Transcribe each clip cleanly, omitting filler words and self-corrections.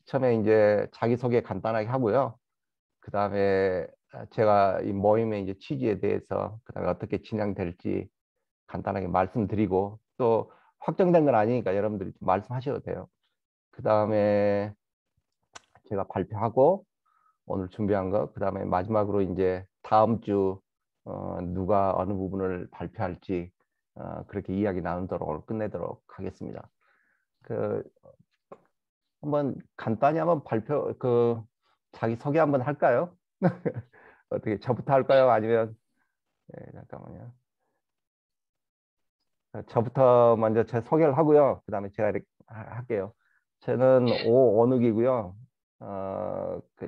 처음에 이제 자기소개 간단하게 하고요. 그 다음에 제가 이 모임의 이제 취지에 대해서 그 다음에 어떻게 진행될지 간단하게 말씀드리고 또 확정된 건 아니니까 여러분들이 좀 말씀하셔도 돼요. 그 다음에 제가 발표하고 오늘 준비한 거, 그 다음에 마지막으로 이제 다음 주 누가 어느 부분을 발표할지 그렇게 이야기 나누도록 오늘 끝내도록 하겠습니다. 그 한번 간단히 한번 자기 소개 한번 할까요? 어떻게 저부터 할까요? 아니면 잠깐만요. 저부터 먼저 제 소개를 하고요. 그 다음에 제가 이렇게 할게요. 저는 오원욱이고요.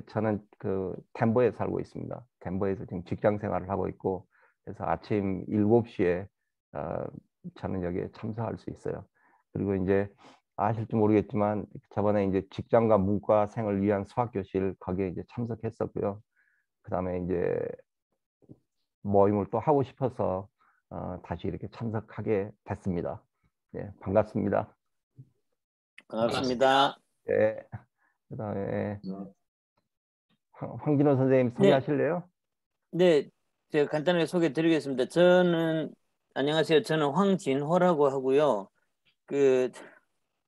저는 그 덴버에 살고 있습니다. 덴버에서 지금 직장 생활을 하고 있고, 그래서 아침 7시에 저는 여기에 참석할 수 있어요. 그리고 이제 아실지 모르겠지만 저번에 이제 직장과 문과생을 위한 수학교실 거기에 이제 참석했었고요. 그 다음에 이제 모임을 또 하고 싶어서 다시 이렇게 참석하게 됐습니다. 네, 반갑습니다. 반갑습니다. 네, 그다음에 황진호 선생님 네, 소개하실래요? 네, 제가 간단하게 소개드리겠습니다. 안녕하세요. 저는 황진호라고 하고요. 그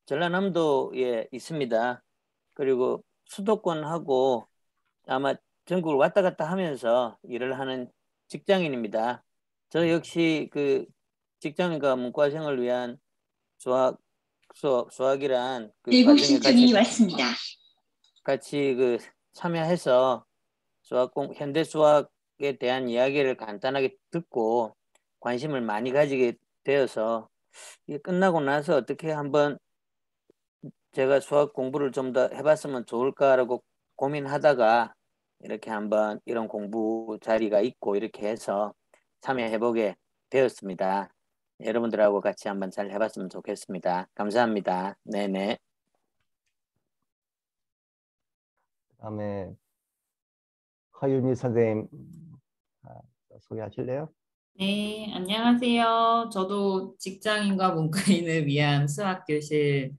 전라남도에 있습니다. 그리고 수도권하고 아마 전국을 왔다 갔다 하면서 일을 하는 직장인입니다. 저 역시 그 직장인과 문과생을 위한 수학이란 그 과정에 같이 그 참여해서 현대 수학에 대한 이야기를 간단하게 듣고 관심을 많이 가지게 되어서 이게 끝나고 나서 어떻게 한번 제가 수학 공부를 좀 더 해봤으면 좋을까라고 고민하다가 이렇게 한번 이런 공부 자리가 있고 이렇게 해서 참여해보게 되었습니다. 여러분들하고 같이 한번 잘 해봤으면 좋겠습니다. 감사합니다. 네네. 그다음에 허윤희 선생님 소개하실래요? 네, 안녕하세요. 저도 직장인과 문과인을 위한 수학교실에서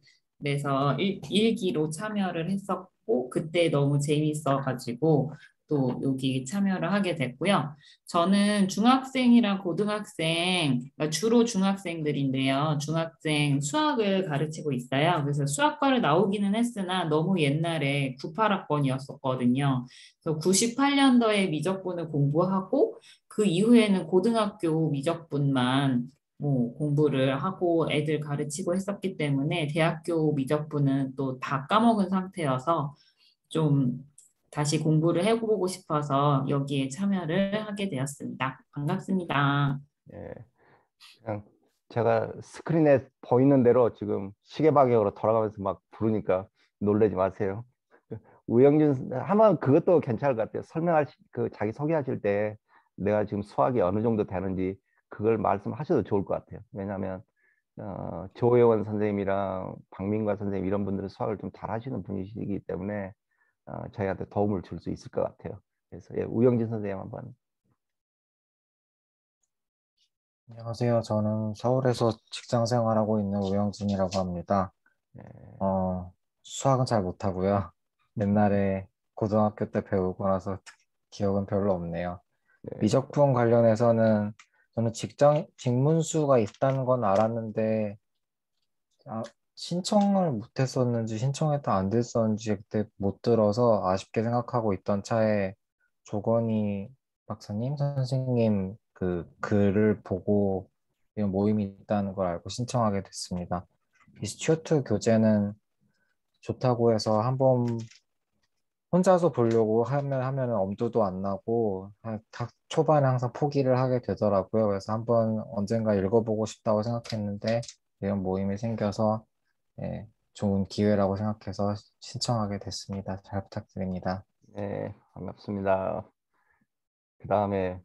일기로 참여를 했었고, 그때 너무 재밌어가지고 또 여기 참여를 하게 됐고요. 저는 중학생이랑 고등학생, 그러니까 주로 중학생들인데요. 중학생 수학을 가르치고 있어요. 그래서 수학과를 나오기는 했으나 너무 옛날에 98학번이었었거든요. 그래서 98년도에 미적분을 공부하고 그 이후에는 고등학교 미적분만 뭐 공부를 하고 애들 가르치고 했었기 때문에 대학교 미적분은 또 다 까먹은 상태여서 좀 다시 공부를 해보고 싶어서 여기에 참여를 하게 되었습니다. 반갑습니다. 예, 그냥 제가 스크린에 보이는 대로 지금 시계 방향으로 돌아가면서 막 부르니까 놀라지 마세요. 우영준 한번 그것도 괜찮을 것 같아요. 그 자기 소개하실 때 내가 지금 수학이 어느 정도 되는지 그걸 말씀하셔도 좋을 것 같아요. 왜냐하면 조혜원 선생님이랑 박민과 선생님 이런 분들은 수학을 좀 잘하시는 분이시기 때문에 저희한테 도움을 줄 수 있을 것 같아요. 그래서 예, 우영진 선생님 한번. 안녕하세요. 저는 서울에서 직장 생활하고 있는 우영진이라고 합니다. 네, 수학은 잘 못하고요. 옛날에 고등학교 때 배우고 나서 기억은 별로 없네요. 네, 미적분 관련해서는 저는 직문수가 있다는 건 알았는데, 신청을 못했었는지 신청했다 안 됐었는지 그때 못 들어서 아쉽게 생각하고 있던 차에 조건희 박사님, 선생님 그 글을 보고 이런 모임이 있다는 걸 알고 신청하게 됐습니다. 이 스튜어트 교재는 좋다고 해서 한번 혼자서 보려고 하면 엄두도 안 나고 초반에 항상 포기를 하게 되더라고요. 그래서 한번 언젠가 읽어보고 싶다고 생각했는데 이런 모임이 생겨서 좋은 기회라고 생각해서 신청하게 됐습니다. 잘 부탁드립니다. 네, 반갑습니다. 그 다음에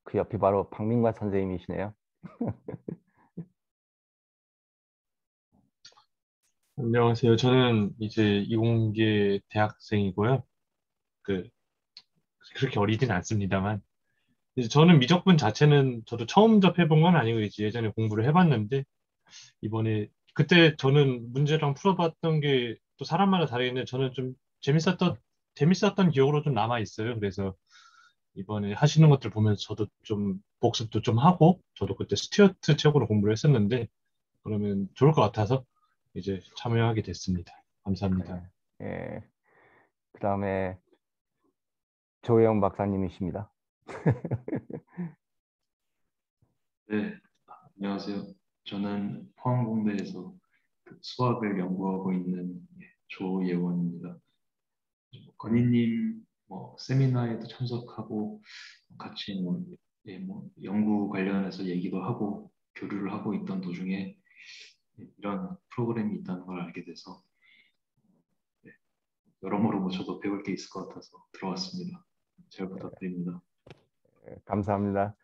그 옆이 바로 박민과 선생님이시네요. 안녕하세요. 저는 이제 이공계 대학생이고요. 그 그렇게 어리진 않습니다만 이제 저는 미적분 자체는 저도 처음 접해본 건 아니고 이제 예전에 공부를 해봤는데 이번에 그때 저는 문제랑 풀어봤던 게 또 사람마다 다르겠는데 저는 좀 재밌었던 기억으로 좀 남아 있어요. 그래서 이번에 하시는 것들 보면서 저도 좀 복습도 좀 하고 저도 그때 스튜어트 책으로 공부를 했었는데 그러면 좋을 것 같아서 이제 참여하게 됐습니다. 감사합니다. 예. 그다음에 조혜영 박사님이십니다. 네, 안녕하세요. 저는 포항공대에서 수학을 연구하고 있는 조예원입니다. 건희님 세미나에도 참석하고 같이 연구 관련해서 얘기도 하고 교류를 하고 있던 도중에 이런 프로그램이 있다는 걸 알게 돼서 여러모로 저도 배울 게 있을 것 같아서 들어왔습니다. 잘 부탁드립니다. 감사합니다.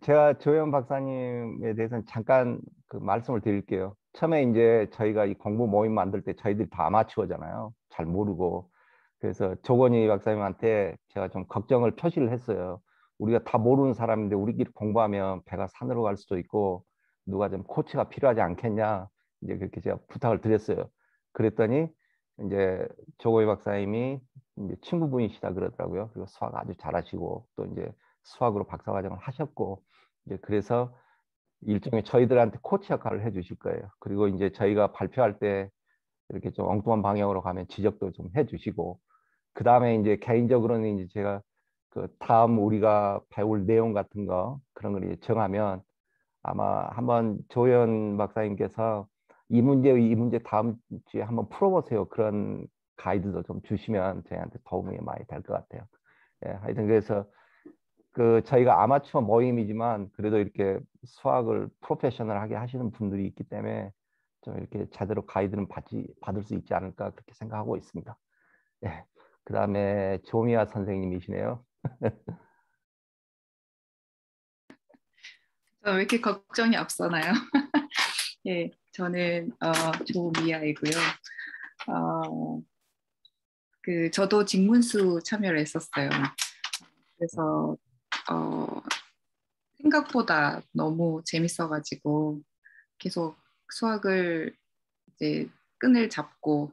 제가 조혜원 박사님에 대해서는 잠깐 말씀을 드릴게요. 처음에 이제 저희가 이 공부 모임 만들 때 저희들이 다 아마추어잖아요. 잘 모르고. 그래서 조건희 박사님한테 제가 좀 걱정을 표시를 했어요. 우리가 다 모르는 사람인데 우리끼리 공부하면 배가 산으로 갈 수도 있고 누가 좀 코치가 필요하지 않겠냐. 이제 그렇게 제가 부탁을 드렸어요. 그랬더니 이제 조건희 박사님이 이제 친구분이시다 그러더라고요. 그리고 수학 아주 잘하시고 또 이제 수학으로 박사과정을 하셨고 이제 그래서 일종의 저희들한테 코치 역할을 해주실 거예요. 그리고 이제 저희가 발표할 때 이렇게 좀 엉뚱한 방향으로 가면 지적도 좀 해주시고 그 다음에 이제 개인적으로는 이제 제가 다음 우리가 배울 내용 같은 거 그런 걸 이제 정하면 아마 한번 조현 박사님께서 이 문제 다음 주에 한번 풀어보세요. 그런 가이드도 좀 주시면 저희한테 도움이 많이 될 것 같아요. 예, 하여튼 그래서 저희가 아마추어 모임이지만 그래도 이렇게 수학을 프로페셔널하게 하시는 분들이 있기 때문에 좀 이렇게 제대로 가이드는 받을 수 있지 않을까 그렇게 생각하고 있습니다. 예, 그 다음에 조미아 선생님이시네요. 왜 이렇게 걱정이 앞서나요? 예, 저는 조미아이고요. 저도 직문수 참여를 했었어요. 그래서 생각보다 너무 재밌어가지고 계속 수학을 이제 끈을 잡고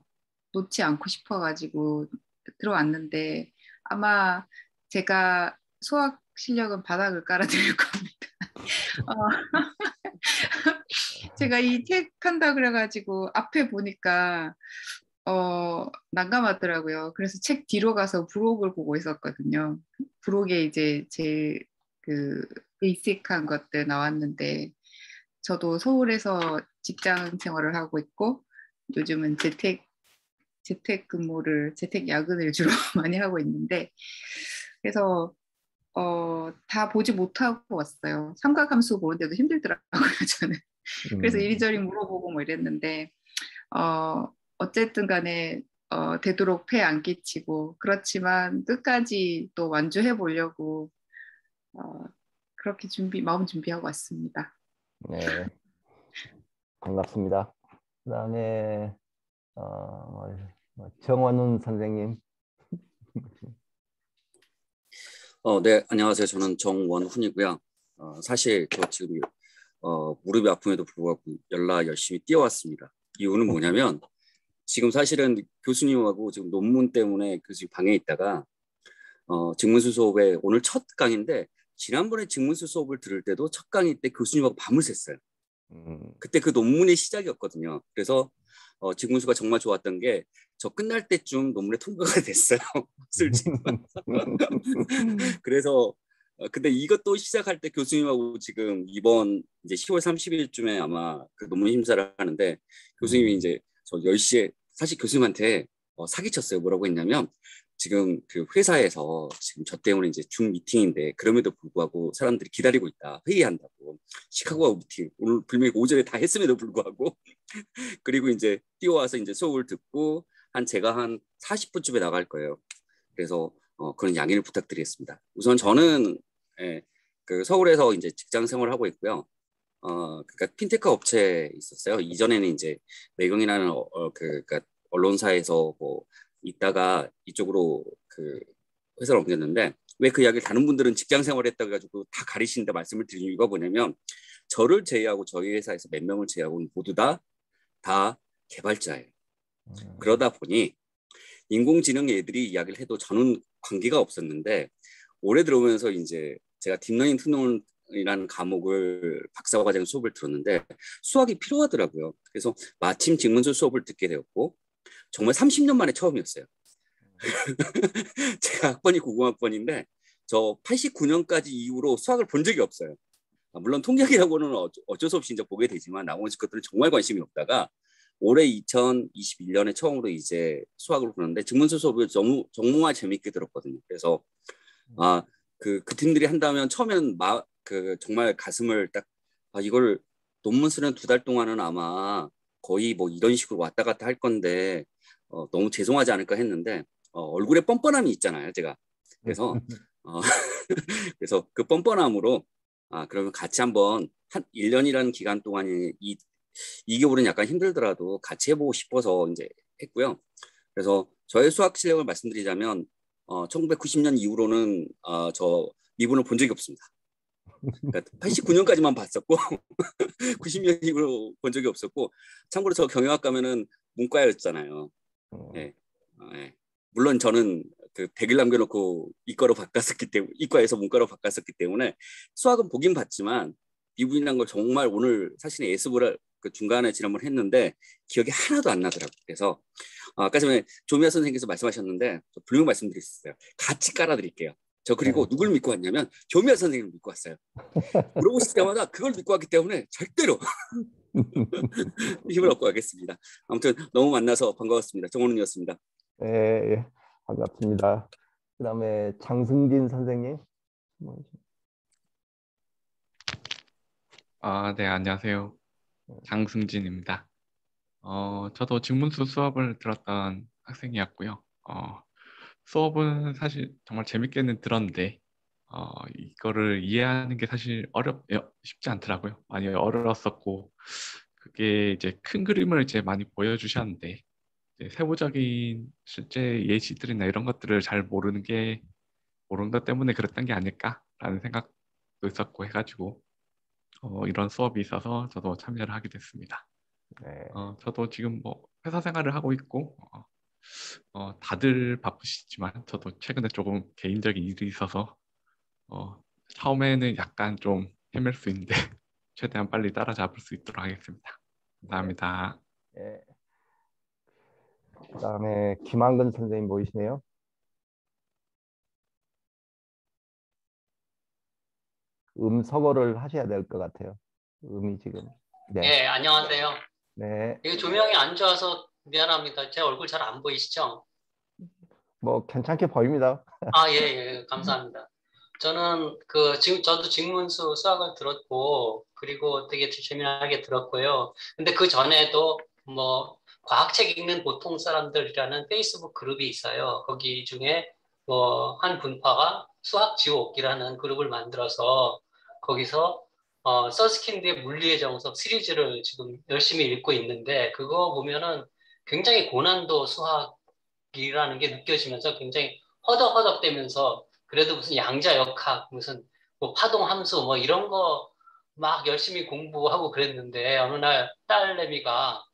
놓지 않고 싶어가지고 들어왔는데 아마 제가 수학 실력은 바닥을 깔아드릴 겁니다. 제가 이 책 한다 그래가지고 앞에 보니까 난감하더라고요. 그래서 책 뒤로 가서 부록을 보고 있었거든요. 부록에 이제 제일 베이직한 것들 나왔는데 저도 서울에서 직장 생활을 하고 있고 요즘은 재택 야근을 주로 많이 하고 있는데 그래서 다 보지 못하고 왔어요. 삼각함수 보는데도 힘들더라고요, 저는. 그래서 이리저리 물어보고 뭐 이랬는데 어쨌든 간에 되도록 폐 안 끼치고 그렇지만 끝까지 또 완주해 보려고 그렇게 마음 준비하고 왔습니다. 네, 반갑습니다. 그다음에 정원훈 선생님. 네, 안녕하세요. 저는 정원훈이고요. 사실 저 지금 무릎이 아픔에도 불구하고 열심히 뛰어왔습니다. 이유는 뭐냐면 지금 사실은 교수님하고 지금 논문 때문에 교수님 방에 있다가 직문수 수업에 오늘 첫 강인데 지난번에 직문수 수업을 들을 때도 첫 강의 때 교수님하고 밤을 샜어요. 그때 그 논문의 시작이었거든요. 그래서 직문수가 정말 좋았던 게 저 끝날 때쯤 논문에 통과가 됐어요. 솔직히. 그래서 근데 이것도 시작할 때 교수님하고 지금 이번 이제 10월 30일쯤에 아마 그 논문 심사를 하는데 교수님이 이제 저 10시에 사실 교수님한테 사기쳤어요. 뭐라고 했냐면 지금 그 회사에서 지금 저 때문에 이제 중 미팅인데 그럼에도 불구하고 사람들이 기다리고 있다. 회의한다고. 시카고하고 미팅. 오늘 분명히 오전에 다 했음에도 불구하고 그리고 이제 뛰어와서 이제 수업을 듣고 제가 한 40분쯤에 나갈 거예요. 그래서 그런 양해를 부탁드리겠습니다. 우선 저는 그 서울에서 이제 직장 생활을 하고 있고요. 그러니까 핀테크 업체에 있었어요. 이전에는 이제 매경이라는 그러니까 언론사에서 뭐 있다가 이쪽으로 그 회사를 옮겼는데 왜 그 이야기를 다른 분들은 직장 생활을 했다고 해가지고 다 가리시는데 말씀을 드린 이유가 뭐냐면 저를 제외하고 저희 회사에서 몇 명을 제외하고는 모두 다 개발자예요. 그러다 보니 인공지능 애들이 이야기를 해도 저는 관계가 없었는데 올해 들어오면서 이제 제가 딥러닝 투노이라는 과목을 박사과정 수업을 들었는데 수학이 필요하더라고요. 그래서 마침 직문서 수업을 듣게 되었고 정말 30년 만에 처음이었어요. 제가 학번이 90학번인데 저 89년까지 이후로 수학을 본 적이 없어요. 물론 통계학이라고는 어쩔 수 없이 이제 보게 되지만 나머지 것들은 정말 관심이 없다가 올해 2021년에 처음으로 이제 수학을 보는데 직문서 수업을 정말 재밌게 들었거든요. 그래서 그 팀들이 한다면 처음에는 정말 가슴을 딱 이걸 논문 쓰는 2달 동안은 아마 거의 뭐 이런 식으로 왔다 갔다 할 건데 너무 죄송하지 않을까 했는데 얼굴에 뻔뻔함이 있잖아요, 제가. 그래서 그래서 그 뻔뻔함으로 그러면 같이 한번 한 1년이라는 기간 동안에 2개월은 약간 힘들더라도 같이 해보고 싶어서 이제 했고요. 그래서 저의 수학 실력을 말씀드리자면 1990년 이후로는 저 미분을 본 적이 없습니다. 그러니까 89년까지만 봤었고 90년 이후로 본 적이 없었고 참고로 저 경영학 가면은 문과였잖아요. 네. 물론 저는 그 100일 남겨놓고 이과로 바꿨었기 때문에 이과에서 문과로 바꿨었기 때문에 수학은 보긴 봤지만 미분이라는 걸 정말 오늘 사실 예습을 그 중간에 지난번 했는데 기억이 하나도 안 나더라고요. 그래서 아까 전에 조미아 선생님께서 말씀하셨는데 분명 말씀드렸어요. 같이 깔아드릴게요. 저 그리고 누굴 믿고 왔냐면 조미아 선생님을 믿고 왔어요. 물어보실 때마다 그걸 믿고 왔기 때문에 절대로 힘을 얻고 가겠습니다. 아무튼 너무 만나서 반가웠습니다. 정원훈이었습니다. 네, 반갑습니다. 그다음에 장승진 선생님. 네, 안녕하세요. 장승진입니다. 저도 직문수 수업을 들었던 학생이었고요. 수업은 사실 정말 재밌게는 들었는데, 이거를 이해하는 게 사실 쉽지 않더라고요. 많이 어려웠었고, 그게 이제 큰 그림을 이제 많이 보여주셨는데, 이제 세부적인 실제 예시들이나 이런 것들을 잘 모르는 것 때문에 그랬던 게 아닐까라는 생각도 있었고 해가지고, 이런 수업이 있어서 저도 참여를 하게 됐습니다. 네. 저도 지금 뭐 회사 생활을 하고 있고 다들 바쁘시지만 저도 최근에 조금 개인적인 일이 있어서 처음에는 약간 좀 헤맬 수 있는데 최대한 빨리 따라잡을 수 있도록 하겠습니다. 감사합니다. 네. 그다음에 김한근 선생님 보이시네요. 음서거를 하셔야 될 것 같아요. 음이 지금. 네. 네, 안녕하세요. 네. 이게 조명이 안 좋아서 미안합니다. 제 얼굴 잘 안 보이시죠? 뭐 괜찮게 보입니다. 예, 감사합니다. 저는 지금 저도 직문수 수학을 들었고 그리고 되게 재미나게 들었고요. 근데 그 전에도 뭐 과학책 읽는 보통 사람들이라는 페이스북 그룹이 있어요. 거기 중에 뭐 한 분파가 수학 지옥이라는 그룹을 만들어서 거기서 서스킨드의 물리의 정석 시리즈를 지금 열심히 읽고 있는데 그거 보면은 굉장히 고난도 수학이라는 게 느껴지면서 굉장히 허덕허덕대면서 그래도 무슨 양자역학 무슨 뭐 파동함수 뭐 이런 거 막 열심히 공부하고 그랬는데 어느 날 딸내미가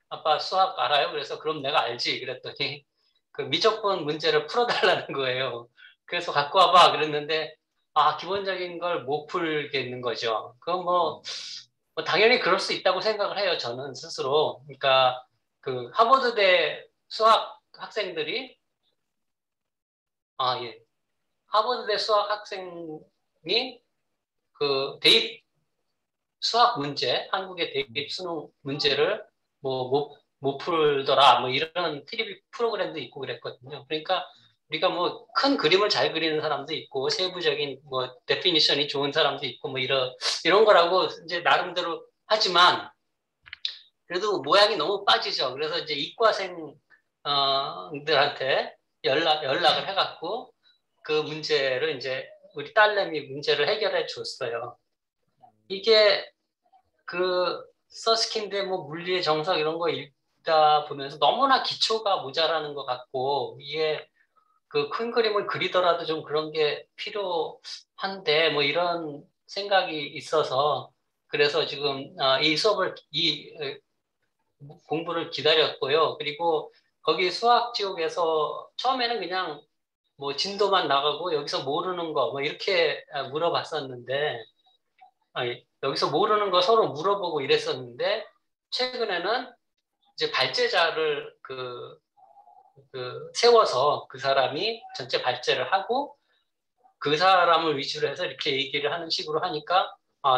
아빠 수학 알아요? 그래서 그럼 내가 알지 그랬더니 그 미적분 문제를 풀어달라는 거예요. 그래서 갖고 와봐 그랬는데 기본적인 걸 못 풀겠는 거죠. 그건 뭐 당연히 그럴 수 있다고 생각을 해요. 저는 스스로. 그러니까 그 하버드대 수학 학생들이 예. 하버드대 수학 학생이 그 대입 수학 문제, 한국의 대입 수능 문제를 못 풀더라, 뭐 이런 TV 프로그램도 있고 그랬거든요. 그러니까 우리가 뭐 큰 그림을 잘 그리는 사람도 있고 세부적인 뭐 데피니션이 좋은 사람도 있고 뭐 이런 거라고 이제 나름대로 하지만 그래도 모양이 너무 빠지죠. 그래서 이제 이과생들한테 연락을 해갖고 그 문제를 이제 우리 딸내미 문제를 해결해 줬어요. 이게 그 서스킨드의 뭐 물리의 정석 이런 거 읽다 보면서 너무나 기초가 모자라는 것 같고 이게 그 큰 그림을 그리더라도 좀 그런 게 필요한데 뭐 이런 생각이 있어서 그래서 지금 이 수업을 공부를 기다렸고요. 그리고 거기 수학 지옥에서 처음에는 그냥 뭐 진도만 나가고 여기서 모르는 거 뭐 이렇게 물어봤었는데 여기서 모르는 거 서로 물어보고 이랬었는데 최근에는 이제 발제자를 세워서 그 사람이 전체 발제를 하고 그 사람을 위주로 해서 이렇게 얘기를 하는 식으로 하니까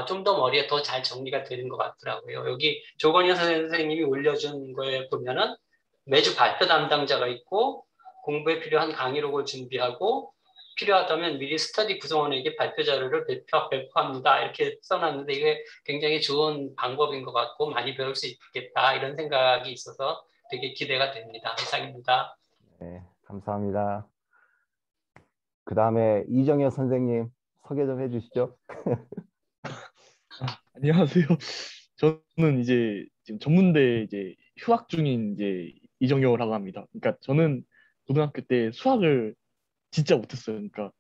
좀 더 머리에 더 잘 정리가 되는 것 같더라고요. 여기 조건현 선생님이 올려준 거에 보면은 매주 발표 담당자가 있고 공부에 필요한 강의록을 준비하고 필요하다면 미리 스터디 구성원에게 발표 자료를 배포합니다. 이렇게 써놨는데 이게 굉장히 좋은 방법인 것 같고 많이 배울 수 있겠다 이런 생각이 있어서 되게 기대가 됩니다. 이상입니다. 네, 감사합니다. 그 다음에 이정현 선생님 소개 좀 해주시죠. 안녕하세요. 저는 이제 지금 전문대 이제 휴학 중인 이제 이정효라고 합니다. 그러니까 저는 고등학교 때 수학을 진짜 못했어요. 그러니까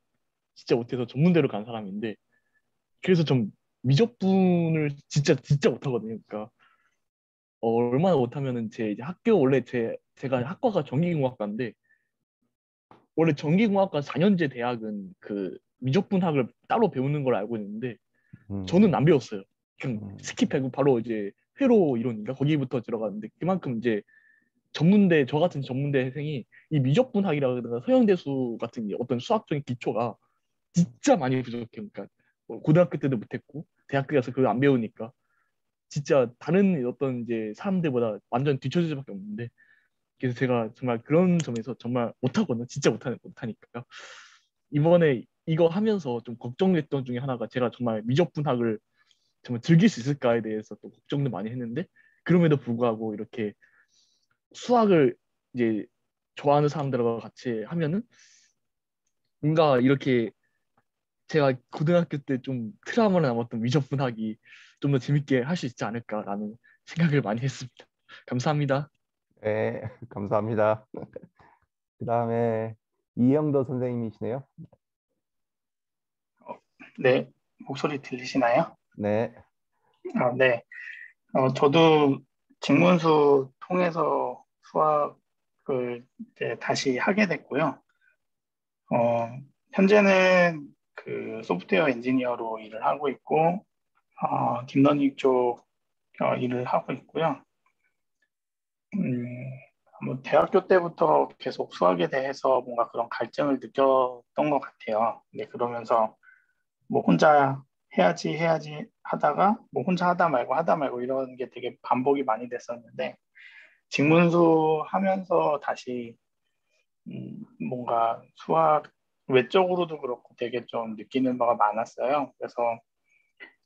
진짜 못해서 전문대로 간 사람인데 그래서 좀 미적분을 진짜 못하거든요. 그러니까 얼마나 못하면은 제 이제 학교 원래 제가 학과가 전기공학과인데 원래 전기공학과 4년제 대학은 그 미적분학을 따로 배우는 걸 알고 있는데 저는 안 배웠어요. 그냥 스킵하고 바로 이제 회로 이론인가 거기부터 들어갔는데 그만큼 이제 전문대 저 같은 전문대생이 이 미적분학이라든가 서형대수 같은 어떤 수학적인 기초가 진짜 많이 부족해요. 그러니까 고등학교 때도 못했고 대학교 가서 그걸 안 배우니까 진짜 다른 어떤 이제 사람들보다 완전 뒤처질 수밖에 없는데 그래서 제가 정말 그런 점에서 정말 못하거든요. 진짜 못하니까 이번에 이거 하면서 좀 걱정됐던 중에 하나가 제가 정말 미적분학을 정말 즐길 수 있을까에 대해서 또 걱정도 많이 했는데 그럼에도 불구하고 이렇게 수학을 이제 좋아하는 사람들과 같이 하면은 뭔가 이렇게 제가 고등학교 때 좀 트라우마로 남았던 미적분학이 좀 더 재밌게 할 수 있지 않을까라는 생각을 많이 했습니다. 감사합니다. 네, 감사합니다. 그 다음에 이영도 선생님이시네요. 네, 목소리 들리시나요? 네. 네. 저도 직문수 통해서 수학을 이제 다시 하게 됐고요. 현재는 그 소프트웨어 엔지니어로 일을 하고 있고, 딥러닝 쪽 일을 하고 있고요. 뭐 대학교 때부터 계속 수학에 대해서 뭔가 그런 갈증을 느꼈던 것 같아요. 근데 그러면서 뭐 혼자 해야지 하다가 뭐 혼자 하다 말고 이런 게 되게 반복이 많이 됐었는데 직문수 하면서 다시 뭔가 수학 외적으로도 그렇고 되게 좀 느끼는 바가 많았어요. 그래서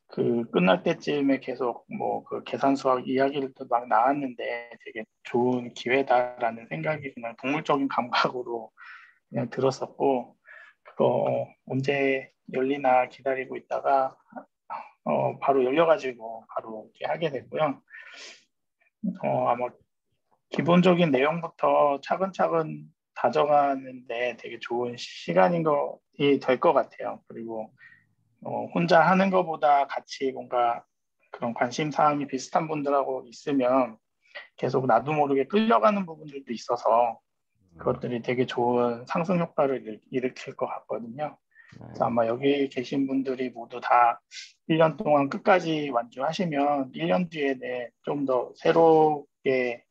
그 끝날 때쯤에 계속 뭐 그 계산 수학 이야기를 또 막 나왔는데 되게 좋은 기회다라는 생각이 그냥 동물적인 감각으로 그냥 들었었고 그거 언제 열리나 기다리고 있다가 바로 열려가지고 바로 이렇게 하게 됐고요. 아마 기본적인 내용부터 차근차근 다져가는데 되게 좋은 시간인 것이 될 것 같아요. 그리고 혼자 하는 것보다 같이 뭔가 그런 관심 사항이 비슷한 분들하고 있으면 계속 나도 모르게 끌려가는 부분들도 있어서 그것들이 되게 좋은 상승 효과를 일으킬 것 같거든요. 그래서 아마 여기 계신 분들이 모두 다 1년 동안 끝까지 완주하시면 1년 뒤에 좀 더 새롭게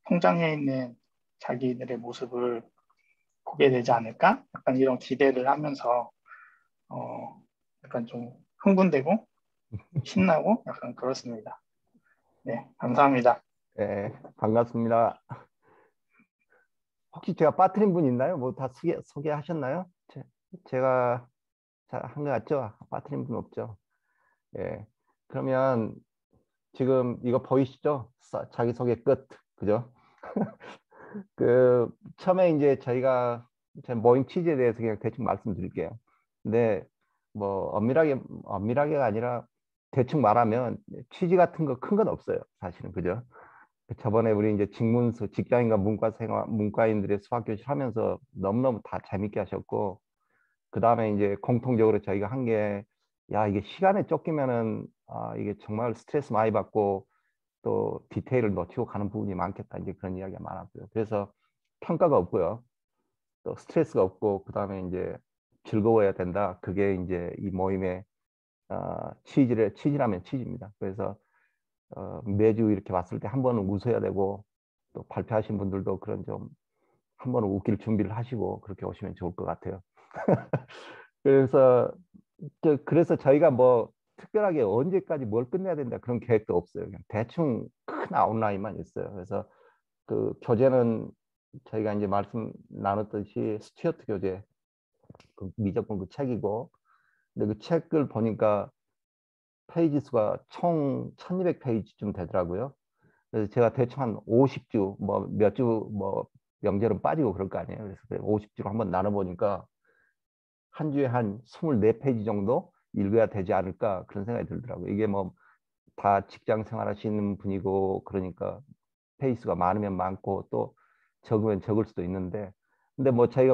성장해 있는 자기들의 모습을 보게 되지 않을까? 약간 이런 기대를 하면서 약간 좀 흥분되고 신나고 약간 그렇습니다. 네, 감사합니다. 네, 반갑습니다. 혹시 제가 빠뜨린 분 있나요? 뭐 다 소개하셨나요? 제가 잘 한 것 같죠? 빠뜨린 분 없죠? 예. 그러면 지금 이거 보이시죠? 자기소개 끝. 그죠? 그 처음에 이제 저희가 모임 취지에 대해서 그냥 대충 말씀드릴게요. 근데 뭐 엄밀하게가 아니라 대충 말하면 취지 같은 거 큰 건 없어요. 사실은. 그죠? 저번에 우리 이제 직문수 직장인과 문과인들의 수학 교실 하면서 너무너무 다 재밌게 하셨고 그 다음에 이제 공통적으로 저희가 한 게 이게 시간에 쫓기면은 이게 정말 스트레스 많이 받고 또 디테일을 놓치고 가는 부분이 많겠다. 이제 그런 이야기가 많았고요. 그래서 평가가 없고요. 또 스트레스가 없고 그다음에 이제 즐거워야 된다. 그게 이제 이 모임의 취지라면 취지입니다. 그래서 매주 이렇게 왔을 때 한 번은 웃어야 되고 또 발표하신 분들도 그런 좀 한 번은 웃길 준비를 하시고 그렇게 오시면 좋을 것 같아요. 그래서 저희가 뭐 특별하게 언제까지 뭘 끝내야 된다 그런 계획도 없어요. 그냥 대충 큰 아웃라인만 있어요. 그래서 그 교재는 저희가 이제 말씀 나눴듯이 스튜어트 교재, 그 미적분 그 책이고, 근데 그 책을 보니까 페이지 수가 총 1200페이지쯤 되더라고요. 그래서 제가 대충 한 50주, 뭐 몇 주 뭐 명절은 빠지고 그럴 거 아니에요. 그래서 50주로 한번 나눠보니까 한 주에 한 24페이지 정도 읽어야 되지 않을까 그런 생각이 들더라고요. 이게 뭐 다 직장 생활하시는 분이고 그러니까 페이스가 많으면 많고 또 적으면 적을 수도 있는데, 근데 뭐 저희가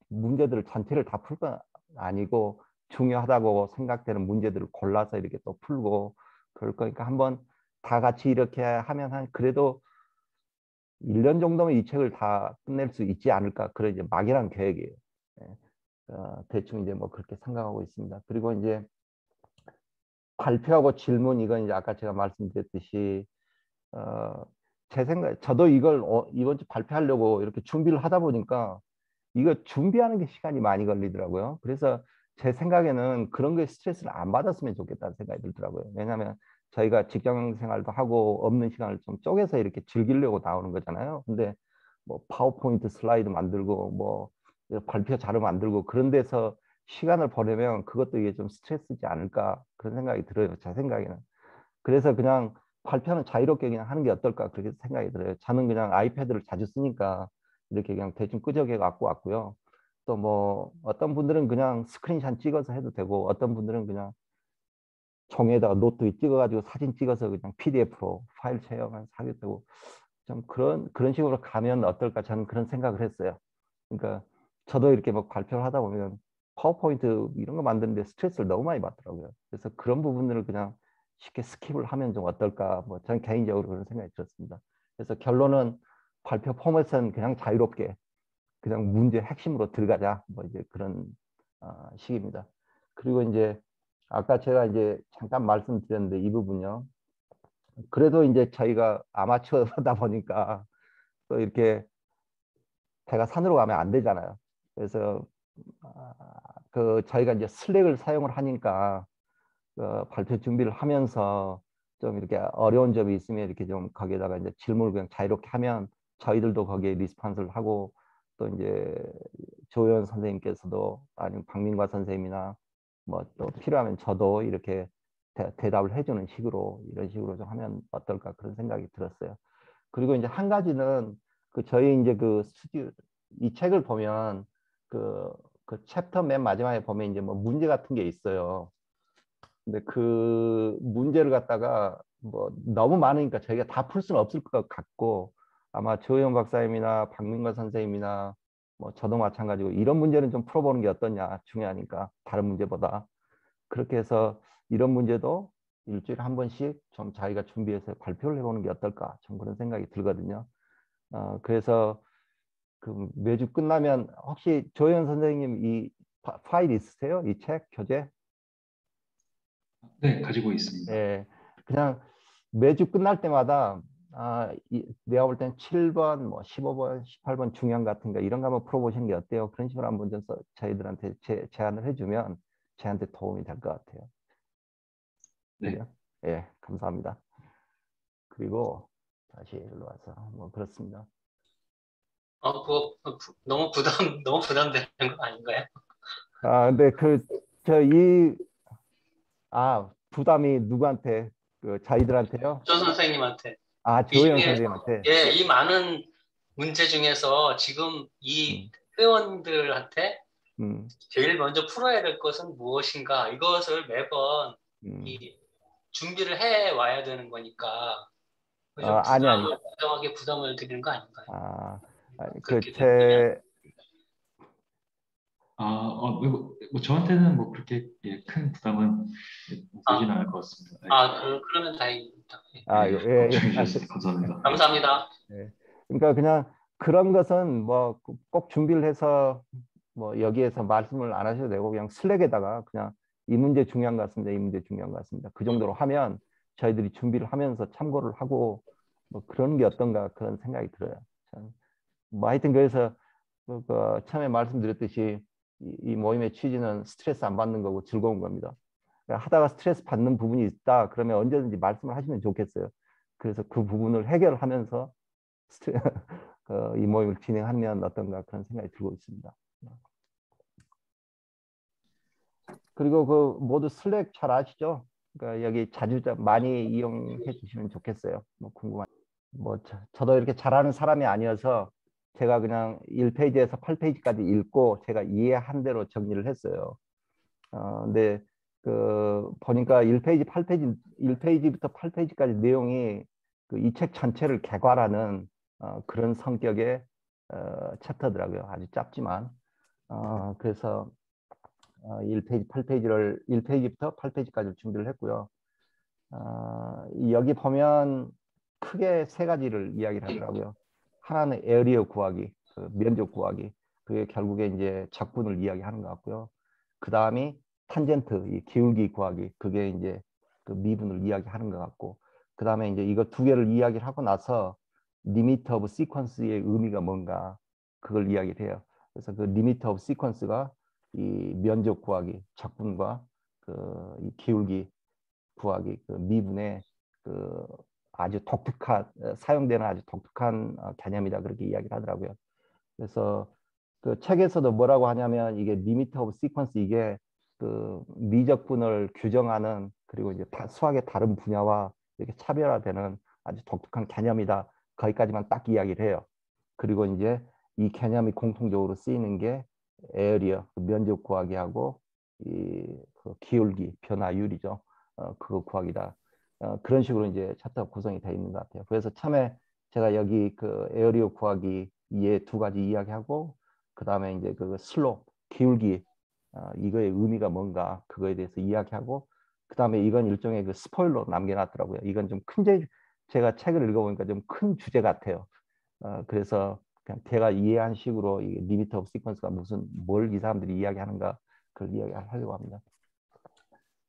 문제들을 전체를 다 풀 건 아니고 중요하다고 생각되는 문제들을 골라서 이렇게 또 풀고 그럴 거니까 한번 다 같이 이렇게 하면 한 그래도 1년 정도면 이 책을 다 끝낼 수 있지 않을까, 그런 이제 막연한 계획이에요. 대충 이제 뭐 그렇게 생각하고 있습니다. 그리고 이제 발표하고 질문, 이건 이제 아까 제가 말씀드렸듯이 제 생각, 저도 이걸 이번 주 발표하려고 이렇게 준비를 하다 보니까 이거 준비하는 게 시간이 많이 걸리더라고요. 그래서 제 생각에는 그런 거에 스트레스를 안 받았으면 좋겠다는 생각이 들더라고요. 왜냐하면 저희가 직장 생활도 하고 없는 시간을 좀 쪼개서 이렇게 즐기려고 나오는 거잖아요. 근데 뭐 파워포인트 슬라이드 만들고 뭐 발표 자료 만들고 그런 데서 시간을 보내면 그것도 이게 좀 스트레스지 않을까 그런 생각이 들어요. 제 생각에는. 그래서 그냥 발표는 자유롭게 그냥 하는 게 어떨까 그렇게 생각이 들어요. 저는 그냥 아이패드를 자주 쓰니까 이렇게 그냥 대충 끄적여 갖고 왔고요. 또 뭐 어떤 분들은 그냥 스크린샷 찍어서 해도 되고 어떤 분들은 그냥 종이에다가 노트 찍어가지고 사진 찍어서 그냥 PDF로 파일 체험해서 하게 되고, 좀 그런 식으로 가면 어떨까 저는 그런 생각을 했어요. 그러니까 저도 이렇게 막 발표를 하다 보면 파워포인트 이런 거 만드는데 스트레스를 너무 많이 받더라고요. 그래서 그런 부분들을 그냥 쉽게 스킵을 하면 좀 어떨까, 뭐 저는 개인적으로 그런 생각이 들었습니다. 그래서 결론은 발표 포맷은 그냥 자유롭게 그냥 문제 핵심으로 들어가자, 뭐 이제 그런 식입니다. 그리고 이제 아까 제가 이제 잠깐 말씀드렸는데 이 부분요. 그래도 이제 저희가 아마추어다 보니까 또 이렇게 배가 산으로 가면 안 되잖아요. 그래서 저희가 이제 슬랙을 사용을 하니까 발표 준비를 하면서 좀 이렇게 어려운 점이 있으면 이렇게 좀 거기에다가 이제 질문을 그냥 자유롭게 하면 저희들도 거기에 리스폰스를 하고, 또 이제 조연 선생님께서도 아니면 박민과 선생님이나 뭐 또 필요하면 저도 이렇게 대답을 해주는 식으로, 이런 식으로 좀 하면 어떨까 그런 생각이 들었어요. 그리고 이제 한 가지는 저희 이제 이 책을 보면 그 챕터 맨 마지막에 보면 이제 뭐 문제 같은 게 있어요. 근데 그 문제를 갖다가 뭐 너무 많으니까 저희가 다 풀 수는 없을 것 같고, 아마 조영 박사님이나 박민관 선생님이나 뭐 저도 마찬가지고 이런 문제는 좀 풀어보는 게 어떠냐, 중요하니까 다른 문제보다. 그렇게 해서 이런 문제도 일주일에 한 번씩 좀 자기가 준비해서 발표를 해보는 게 어떨까, 좀 그런 생각이 들거든요. 그래서 그 매주 끝나면 혹시 조현 선생님 이 파일 있으세요? 이 책 교재? 네, 가지고 있습니다. 예, 그냥 매주 끝날 때마다 내가 볼 땐 7번, 뭐 15번, 18번 중요한 같은 거 이런 거 한번 풀어보시는 게 어때요? 그런 식으로 한번 좀 저희들한테 제안을 해주면 저한테 도움이 될 것 같아요. 네. 그죠? 예, 감사합니다. 그리고 다시 일로 와서 뭐 그렇습니다. 너무 부담되는 거 아닌가요? 근데 부담이 누구한테? 저희들한테요? 조 선생님한테. 조영 선생님한테. 예, 이 많은 문제 중에서 지금 이 회원들한테 제일 먼저 풀어야 될 것은 무엇인가, 이것을 매번 준비를 해 와야 되는 거니까 좀 부담을 드리는 거 아닌가요? 그렇게 되면 뭐 저한테는 뭐 그렇게 큰 부담은 되진 않을 것 같습니다. 그러면 다행입니다. 주셔서 감사합니다. 감사합니다. 네. 그러니까 그냥 그런 것은 뭐 꼭 준비를 해서 뭐 여기에서 말씀을 안 하셔도 되고 그냥 슬랙에다가 그냥 이 문제 중요한 것 같습니다. 이 문제 중요한 것 같습니다. 그 정도로 하면 저희들이 준비를 하면서 참고를 하고 뭐 그런 게 어떤가 그런 생각이 들어요. 뭐 하여튼 그래서 처음에 말씀드렸듯이 이 모임의 취지는 스트레스 안 받는 거고 즐거운 겁니다. 그러니까 하다가 스트레스 받는 부분이 있다 그러면 언제든지 말씀을 하시면 좋겠어요. 그래서 그 부분을 해결하면서 이 모임을 진행하면 어떤가 그런 생각이 들고 있습니다. 그리고 모두 슬랙 잘 아시죠? 그러니까 여기 자주 많이 이용해 주시면 좋겠어요. 뭐 궁금한. 뭐 저도 이렇게 잘하는 사람이 아니어서 제가 그냥 1페이지에서 8페이지까지 읽고 제가 이해한 대로 정리를 했어요. 근데 보니까 1페이지부터 8페이지까지 내용이 이 책 전체를 개괄하는 그런 성격의 챕터더라고요. 아주 짧지만. 그래서 1페이지부터 8페이지까지 준비를 했고요. 여기 보면 크게 세 가지를 이야기를 하더라고요. 하나는 에어리어 구하기, 면적 구하기. 그게 결국에 이제 적분을 이야기하는 것 같고요. 그 다음이 탄젠트, 이 기울기 구하기. 그게 이제 미분을 이야기하는 것 같고. 그 다음에 이제 이거 두 개를 이야기를 하고 나서 리미트 오브 시퀀스의 의미가 뭔가 그걸 이야기를 해요. 그래서 그 리미트 오브 시퀀스가 이 면적 구하기, 적분과 이 기울기 구하기, 미분의 아주 독특한 사용되는 아주 독특한 개념이다 그렇게 이야기를 하더라고요. 그래서 그 책에서도 뭐라고 하냐면 이게 리미트 오브 시퀀스 이게 미적분을 규정하는 그리고 이제 수학의 다른 분야와 이렇게 차별화되는 아주 독특한 개념이다. 거기까지만 딱 이야기를 해요. 그리고 이제 이 개념이 공통적으로 쓰이는 게 에어리어, 면적 구하기하고 기울기, 변화율이죠. 그거 구하기다. 그런 식으로 이제 챕터가 구성이 되어 있는 것 같아요. 그래서 처음에 제가 여기 에어리어 구하기 두 가지 이야기하고 그 다음에 이제 슬롭, 기울기 이거의 의미가 뭔가 그거에 대해서 이야기하고 그 다음에 이건 일종의 스포일러 남겨놨더라고요. 이건 좀 큰 제가 책을 읽어보니까 좀 큰 주제 같아요. 그래서 그냥 제가 이해한 식으로 이 리미트 오브 시퀀스가 뭘 이 사람들이 이야기하는가 그걸 이야기하려고 합니다.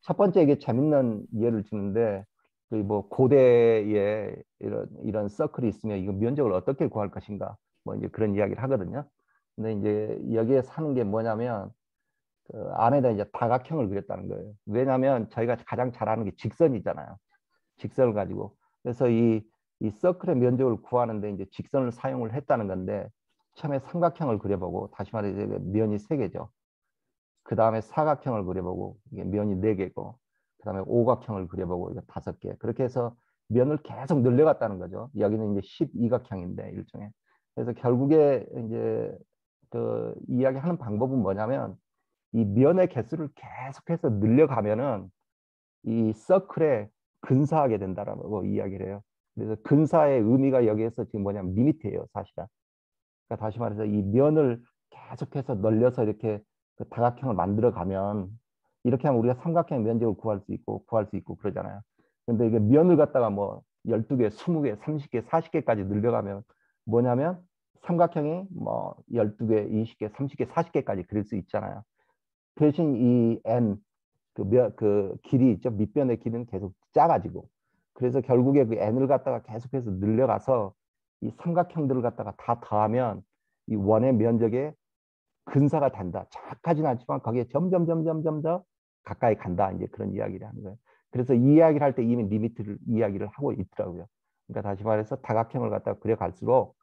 첫 번째 이게 재밌는 예를 주는데 뭐 고대에 이런 서클이 있으면 이거 면적을 어떻게 구할 것인가 뭐 이제 그런 이야기를 하거든요. 근데 이제 여기에 사는 게 뭐냐면 안에다 이제 다각형을 그렸다는 거예요. 왜냐하면 저희가 가장 잘 아는 게 직선이잖아요. 직선을 가지고 그래서 이 서클의 면적을 구하는데 이제 직선을 사용을 했다는 건데 처음에 삼각형을 그려보고 다시 말해서 면이 3개죠. 그 다음에 사각형을 그려보고 이게 면이 4개고 그 다음에 오각형을 그려보고 이거 5개 그렇게 해서 면을 계속 늘려갔다는 거죠. 여기는 이제 12각형인데 일종의 그래서 결국에 이제 이야기하는 방법은 뭐냐면 이 면의 개수를 계속해서 늘려가면은 이 서클에 근사하게 된다라고 이야기를 해요. 그래서 근사의 의미가 여기에서 지금 뭐냐면 리미트예요, 사실은. 그러니까 다시 말해서 이 면을 계속해서 늘려서 이렇게 다각형을 만들어 가면 이렇게 하면 우리가 삼각형 면적을 구할 수 있고 그러잖아요. 근데 이게 면을 갖다가 뭐 12개, 20개, 30개, 40개까지 늘려가면 뭐냐면 삼각형이 뭐 12개, 20개, 30개, 40개까지 그릴 수 있잖아요. 대신 이 n 그 길이 있죠. 밑변의 길이는 계속 작아지고 그래서 결국에 그 n을 갖다가 계속해서 늘려가서 이 삼각형들을 갖다가 다 더하면 이 원의 면적에 근사가 된다. 정확하지는 않지만 거기에 점점 더 가까이 간다. 이제 그런 이야기를 하는 거예요. 그래서 이 이야기를 할 때 이미 리미트를 이야기를 하고 있더라고요. 그러니까 다시 말해서 다각형을 갖다가 그려갈수록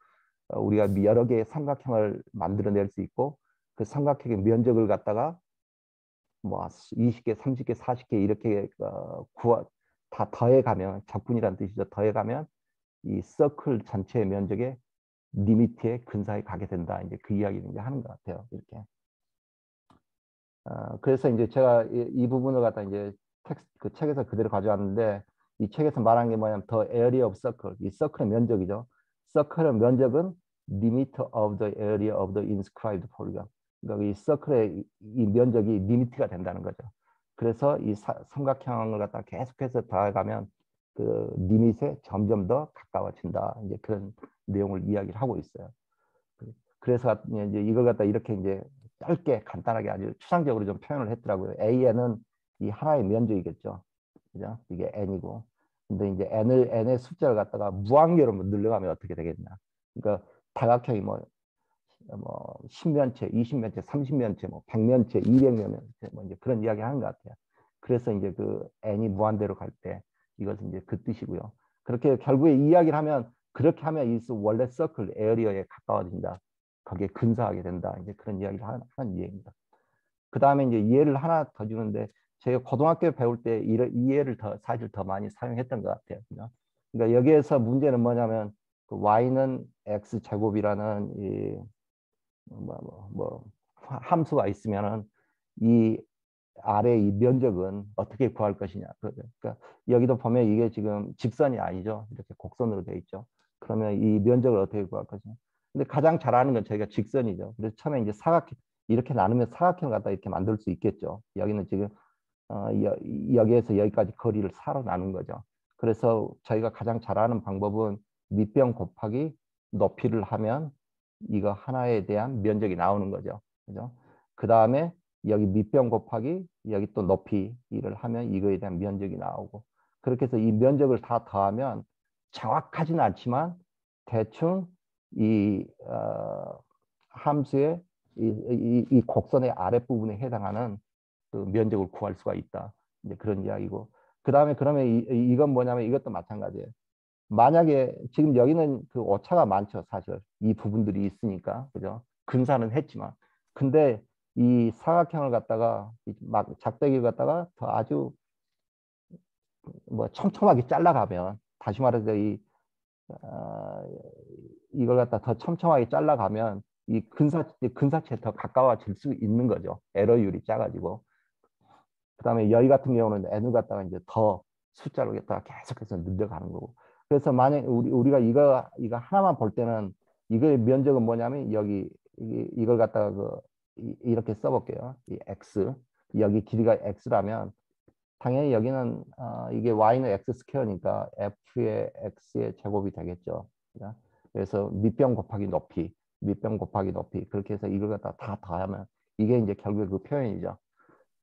우리가 여러 개의 삼각형을 만들어낼 수 있고 그 삼각형의 면적을 갖다가 뭐 20개, 30개, 40개 이렇게 다 더해가면 적분이라는 뜻이죠. 더해가면 이 서클 전체의 면적에 리미트에 근사히 가게 된다. 이제 그 이야기를 이제 하는 것 같아요. 이렇게. 그래서 이제 제가 이 부분을 갖다 이제 그 책에서 그대로 가져왔는데 이 책에서 말한 게 뭐냐면 the area of circle. 이 서클의 면적이죠. 서클의 면적은 limit of the area of the inscribed polygon. 그러니까 이 서클의 이 면적이 리미트가 된다는 거죠. 그래서 이 삼각형을 갖다 계속해서 더해가면 그 리밋에 점점 더 가까워진다. 이제 그런 내용을 이야기를 하고 있어요. 그래서 이제 이걸 갖다 이렇게 이제 짧게 간단하게 아주 추상적으로 좀 표현을 했더라고요. AN은 이 하나의 면적이겠죠. 그죠? 이게 N이고. 근데 이제 N의 숫자를 갖다가 무한계로 늘려가면 어떻게 되겠냐. 그러니까 다각형이 뭐 10면체, 20면체, 30면체, 뭐 100면체, 200면체 뭐 이제 그런 이야기 하는 것 같아요. 그래서 이제 그 N이 무한대로 갈 때 이것은 이제 그 뜻이고요. 그렇게 결국에 이야기를 하면 그렇게 하면 이 원래 서클 에어리어에 가까워진다. 거기에 근사하게 된다. 이제 그런 이야기를 하는 이해입니다. 그 다음에 이제 이해를 하나 더 주는데 제가 고등학교 배울 때 이 예를 사실 더 많이 사용했던 것 같아요. 그러니까 여기에서 문제는 뭐냐면 그 y는 x 제곱이라는 이 함수가 있으면은 이 아래 이 면적은 어떻게 구할 것이냐. 그러니까 여기도 보면 이게 지금 직선이 아니죠. 이렇게 곡선으로 되어 있죠. 그러면 이 면적을 어떻게 구할 것이냐. 근데 가장 잘 아는 건 저희가 직선이죠. 그래서 처음에 이제 사각형 이렇게 나누면 사각형을 갖다 이렇게 만들 수 있겠죠. 여기는 지금 여기에서 여기까지 거리를 4로 나눈 거죠. 그래서 저희가 가장 잘 아는 방법은 밑변 곱하기 높이를 하면 이거 하나에 대한 면적이 나오는 거죠. 그죠? 그 다음에 여기 밑변 곱하기 여기 또 높이를 하면 이거에 대한 면적이 나오고 그렇게 해서 이 면적을 다 더하면 정확하지는 않지만 대충 이 함수의 이 곡선의 아랫부분에 해당하는 그 면적을 구할 수가 있다. 이제 그런 이야기고. 그 다음에 그러면 이건 뭐냐면 이것도 마찬가지예요. 만약에 지금 여기는 그 오차가 많죠, 사실. 이 부분들이 있으니까. 그죠? 근사는 했지만. 근데 이 사각형을 갖다가 막 작대기를 갖다가 더 아주 뭐 촘촘하게 잘라가면 다시 말해서 이걸 갖다 더 촘촘하게 잘라가면 이 근사체에 더 가까워질 수 있는 거죠. 에러율이 작아지고. 그 다음에 여기 같은 경우는 n을 갖다가 이제 더 숫자로 갖다가 계속해서 늘려가는 거고. 그래서 만약 우리가 이거 하나만 볼 때는 이거의 면적은 뭐냐면 여기 이걸 갖다가 이렇게 써볼게요. 이 x 여기 길이가 x라면 당연히 여기는 이게 y는 x 스퀘어니까 f의 x의 제곱이 되겠죠. 그래서 밑변 곱하기 높이, 밑변 곱하기 높이 그렇게 해서 이걸 갖다 다 더하면 이게 이제 결국에 그 표현이죠.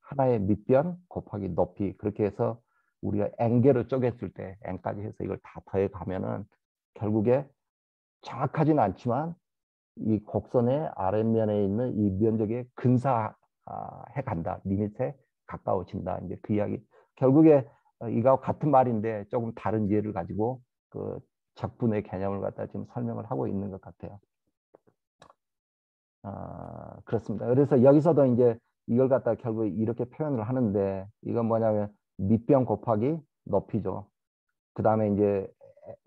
하나의 밑변 곱하기 높이 그렇게 해서 우리가 n개로 쪼갰을 때 n까지 해서 이걸 다 더해 가면은 결국에 정확하지는 않지만 이 곡선의 아랫면에 있는 이 면적에 근사해 간다. 리밋에 가까워진다. 이제 그 이야기. 결국에 이거와 같은 말인데 조금 다른 예를 가지고 그 적분의 개념을 갖다 지금 설명을 하고 있는 것 같아요. 그렇습니다. 그래서 여기서도 이제 이걸 갖다 결국 이렇게 표현을 하는데 이건 뭐냐면 밑변 곱하기 높이죠. 그 다음에 이제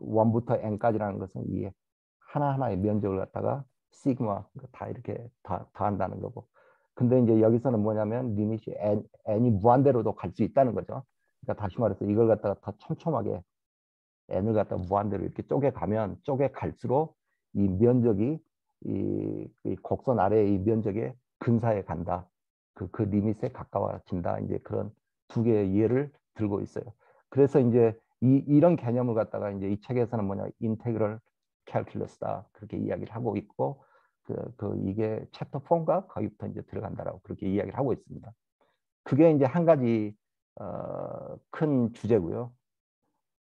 1부터 n까지라는 것은 이 하나하나의 면적을 갖다가 시그마 다 이렇게 더한다는 거고. 근데 이제 여기서는 뭐냐면 리밋이 n이 무한대로도 갈 수 있다는 거죠. 그러니까 다시 말해서 이걸 갖다가 더 촘촘하게 n을 갖다가 무한대로 이렇게 쪼개가면 쪼개갈수록 이 면적이 이 곡선 아래의 이 면적에 근사해 간다. 그 리밋에 가까워진다. 이제 그런 두 개의 예를 들고 있어요. 그래서 이제 이런 개념을 갖다가 이제 이 책에서는 뭐냐 인테그럴 캘큘러스다 그렇게 이야기를 하고 있고 이게 챕터 4인가 거기부터 이제 들어간다라고 그렇게 이야기를 하고 있습니다. 그게 이제 한 가지 큰 주제고요.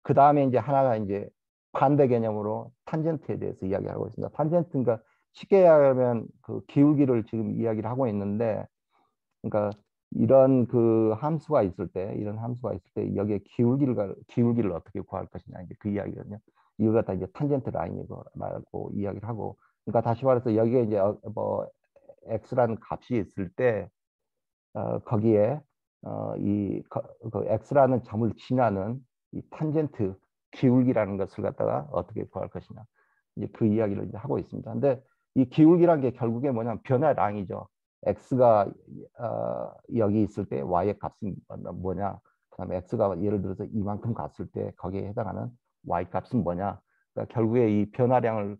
그 다음에 이제 하나가 이제 반대 개념으로 탄젠트에 대해서 이야기하고 있습니다. 탄젠트가 쉽게 이야기하면 그 기울기를 지금 이야기를 하고 있는데, 그러니까 이런 그 함수가 있을 때, 여기에 기울기를 어떻게 구할 것이냐 이제 그 이야기거든요. 이걸 갖다 이제 탄젠트 라인이라고 이야기를 하고, 그러니까 다시 말해서 여기에 이제 뭐 x라는 값이 있을 때 거기에 그 x라는 점을 지나는 이 탄젠트 기울기라는 것을 갖다가 어떻게 구할 것이냐 이제 그 이야기를 이제 하고 있습니다. 근데 이 기울기란 게 결국에 뭐냐면 변화량이죠. x가 여기 있을 때 y의 값은 뭐냐, 그다음에 x가 예를 들어서 이만큼 갔을 때 거기에 해당하는 y 값은 뭐냐. 그러니까 결국에 이 변화량을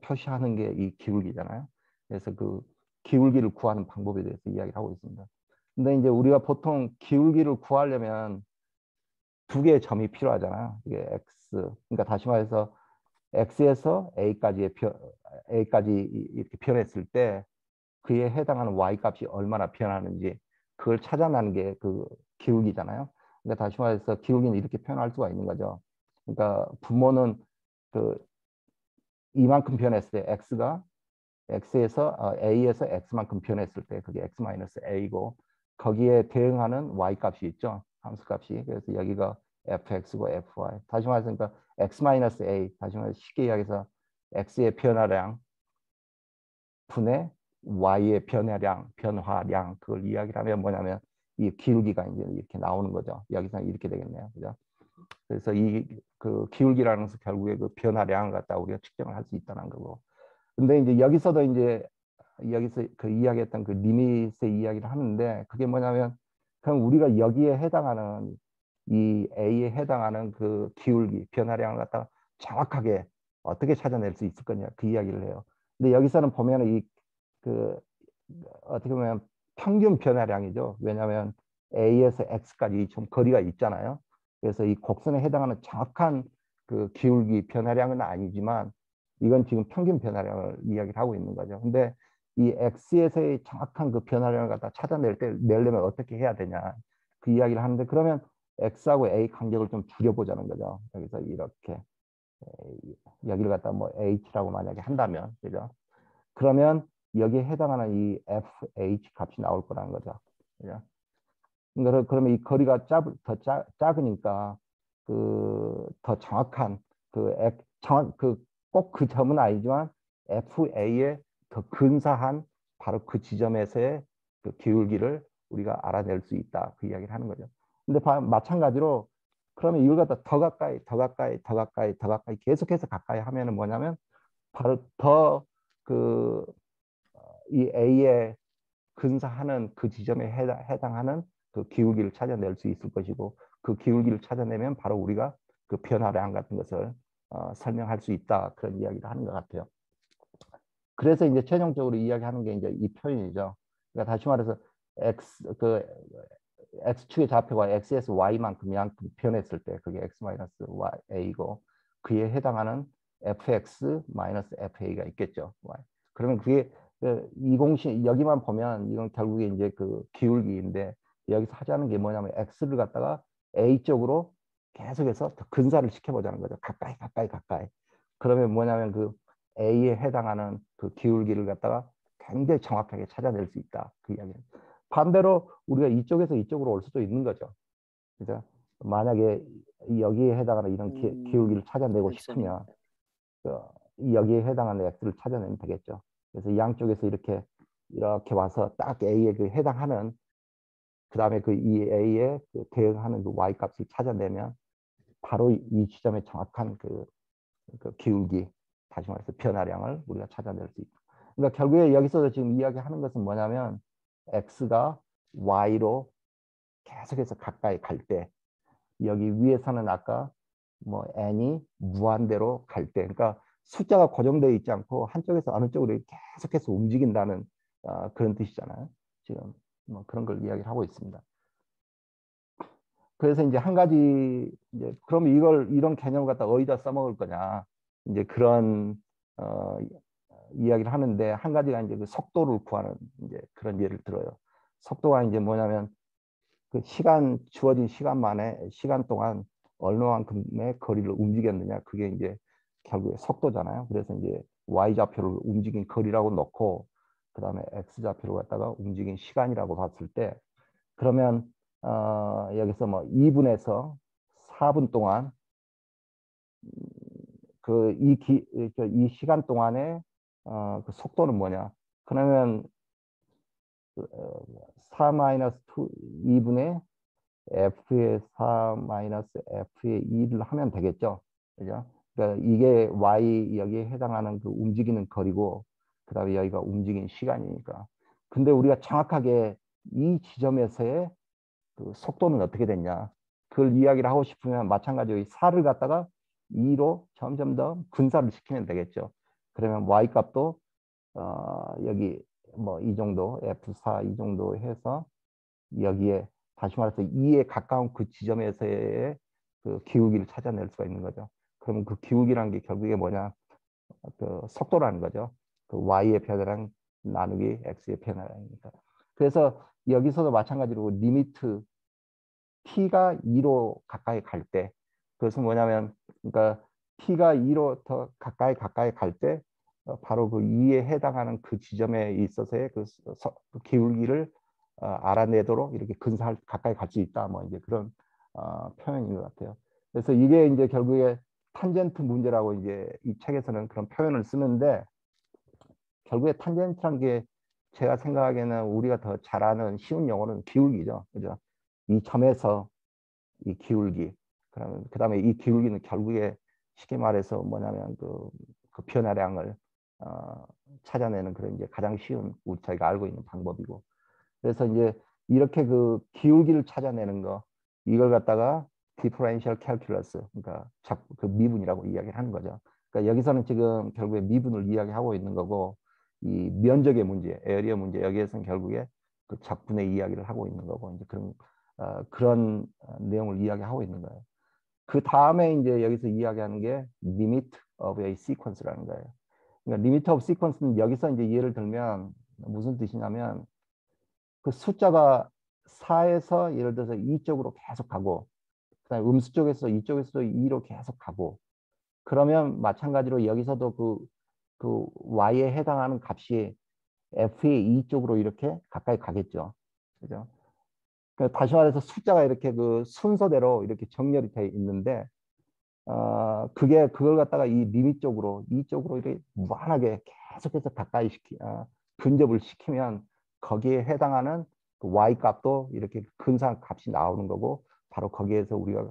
표시하는 게 이 기울기잖아요. 그래서 기울기를 구하는 방법에 대해서 이야기를 하고 있습니다. 근데 이제 우리가 보통 기울기를 구하려면 두 개의 점이 필요하잖아요. 이게 x, 그러니까 다시 말해서 x에서 a까지 이렇게 변했을 때 그에 해당하는 y 값이 얼마나 변하는지 그걸 찾아내는 게 그 기울기잖아요. 그러니까 다시 말해서 기울기는 이렇게 표현할 수가 있는 거죠. 그러니까 분모는 그 이만큼 변했을 때 x가 x에서 a에서 x만큼 변했을 때 그게 x-a고 거기에 대응하는 y 값이 있죠. 함수 값이. 그래서 여기가 fx고 fy. 다시 말해서 그러니까 x-a. 다시 말해서 쉽게 이야기해서 x의 변화량 분의 y의 변화량 그걸 이야기를 하면 뭐냐면 이 기울기가 이제 이렇게 나오는 거죠. 여기서 이렇게 되겠네요. 그죠? 그래서 이 그 기울기라는 것은 결국에 그 변화량을 갖다 우리가 측정을 할 수 있다는 거고. 근데 이제 여기서 그 이야기했던 그 리밋의 이야기를 하는데 그게 뭐냐면 그럼 우리가 여기에 해당하는 이 A에 해당하는 그 기울기 변화량을 갖다가 정확하게 어떻게 찾아낼 수 있을 거냐 그 이야기를 해요. 근데 여기서는 보면은 그 어떻게 보면 평균 변화량이죠. 왜냐하면 A에서 X까지 좀 거리가 있잖아요. 그래서 이 곡선에 해당하는 정확한 그 기울기 변화량은 아니지만 이건 지금 평균 변화량을 이야기를 하고 있는 거죠. 근데 이 X에서의 정확한 그 변화량을 갖다 내려면 어떻게 해야 되냐 그 이야기를 하는데 그러면 X하고 A 간격을 좀 줄여보자는 거죠. 여기서 이렇게 여기를 갖다 뭐 H라고 만약에 한다면 그죠? 그러면 여기에 해당하는 이 FH 값이 나올 거라는 거죠. 그죠? 그러면 이 거리가 더 작으니까 더 정확한 꼭 그 점은 아니지만 FA에 더 근사한 바로 그 지점에서의 그 기울기를 우리가 알아낼 수 있다. 그 이야기를 하는 거죠. 근데 마찬가지로 그러면 이걸 갖다 더 가까이 계속해서 가까이 하면은 뭐냐면 바로 더 이 A에 근사하는 그 지점에 해당하는 그 기울기를 찾아낼 수 있을 것이고 그 기울기를 찾아내면 바로 우리가 그 변화량 같은 것을 설명할 수 있다. 그런 이야기를 하는 것 같아요. 그래서 이제 최종적으로 이야기하는 게 이제 이 표현이죠. 그러니까 다시 말해서 x축의 좌표가 x에서 y만큼 변했을 때 그게 x-a고 그에 해당하는 fx-fa가 있겠죠. 그러면 그게 이 공식 여기만 보면 이건 결국에 이제 그 기울기인데 여기서 하자는 게 뭐냐면 x를 갖다가 a 쪽으로 계속해서 더 근사를 시켜보자는 거죠. 가까이. 그러면 뭐냐면 그 a에 해당하는 그 기울기를 갖다가 굉장히 정확하게 찾아낼 수 있다. 그 이야기는. 반대로 우리가 이쪽에서 이쪽으로 올 수도 있는 거죠. 그죠? 만약에 여기에 해당하는 이런 기울기를 찾아내고 싶으면 여기에 해당하는 x를 찾아내면 되겠죠. 그래서 양쪽에서 이렇게 와서 딱 A에 그 해당하는 그 다음에 그 이 A에 그 대응하는 그 Y 값을 찾아내면 바로 이 지점의 정확한 그 기울기, 다시 말해서 변화량을 우리가 찾아낼 수 있다. 그러니까 결국에 여기서 지금 이야기하는 것은 뭐냐면 X가 Y로 계속해서 가까이 갈 때 여기 위에서는 아까 뭐 n이 무한대로 갈 때, 그러니까 숫자가 고정되어 있지 않고 한쪽에서 어느 쪽으로 계속해서 움직인다는 그런 뜻이잖아요. 지금 뭐 그런 걸 이야기를 하고 있습니다. 그래서 이제 한 가지 이제 그럼 이런 개념을 갖다 어디다 써먹을 거냐 이제 그런 이야기를 하는데 한 가지가 이제 그 속도를 구하는 이제 그런 예를 들어요. 속도가 이제 뭐냐면 그 주어진 시간 동안 얼마만큼의 거리를 움직였느냐 그게 이제 결국에 속도잖아요. 그래서 이제 y 좌표를 움직인 거리라고 놓고 그 다음에 x 좌표를 갖다가 움직인 시간이라고 봤을 때 그러면 여기서 뭐 2분에서 4분 동안 이 시간 동안의 그 속도는 뭐냐? 그러면 4-2분의 f의 4-f의 2를 하면 되겠죠. 그죠? 그러니까 이게 y 여기에 해당하는 그 움직이는 거리고 그다음에 여기가 움직이는 시간이니까. 근데 우리가 정확하게 이 지점에서의 그 속도는 어떻게 됐냐? 그걸 이야기를 하고 싶으면 마찬가지로 이 4를 갖다가 2로 점점 더 근사를 시키면 되겠죠. 그러면 y 값도 여기 뭐 이 정도, F4 이 정도 해서 여기에 다시 말해서 2에 가까운 그 지점에서의 그 기울기를 찾아낼 수가 있는 거죠. 그러면 그 기울기라는 게 결국에 뭐냐? 그 속도라는 거죠. 그 y의 변화량 나누기 x의 변화량이니까. 그래서 여기서도 마찬가지로 리미트 t가 2로 가까이 갈 때, 그것은 뭐냐면, 그러니까 t가 2로 더 가까이 갈 때 바로 그 2에 해당하는 그 지점에 있어서의 그 기울기를 알아내도록 이렇게 근사할 가까이 갈 수 있다. 뭐 이제 그런 표현인 것 같아요. 그래서 이게 이제 결국에 탄젠트 문제라고 이제 이 책에서는 그런 표현을 쓰는데, 결국에 탄젠트란 게 제가 생각하기에는 우리가 더 잘 아는 쉬운 용어는 기울기죠. 그죠? 이 점에서 이 기울기. 그다음에 이 기울기는 결국에 쉽게 말해서 뭐냐면 그 변화량을 찾아내는 그런 이제 가장 쉬운 저희가 알고 있는 방법이고. 그래서 이제 이렇게 그 기울기를 찾아내는 거, 이걸 갖다가 디퍼런셜 캘큘러스, 그러니까 그 미분이라고 이야기를 하는 거죠. 그러니까 여기서는 지금 결국에 미분을 이야기하고 있는 거고, 이 면적의 문제, 에어리어 문제, 여기에서는 결국에 그 적분의 이야기를 하고 있는 거고, 이제 그런 내용을 이야기하고 있는 거예요. 그 다음에 이제 여기서 이야기하는 게 limit of a sequence라는 거예요. 그러니까 limit of sequence는 여기서 이제 예를 들면 무슨 뜻이냐면, 그 숫자가 4에서 예를 들어서 2쪽으로 계속 가고, 그다음에 음수 쪽에서 이쪽에서도 2로 계속 가고, 그러면 마찬가지로 여기서도 그 y에 해당하는 값이 f의 2 쪽으로 이렇게 가까이 가겠죠. 그죠? 다시 말해서 숫자가 이렇게 그 순서대로 이렇게 정렬이 돼 있는데, 그걸 갖다가 이 리밋 쪽으로, 이쪽으로 이렇게 무한하게 계속해서 가까이 근접을 시키면 거기에 해당하는 그 y 값도 이렇게 근사한 값이 나오는 거고, 바로 거기에서 우리가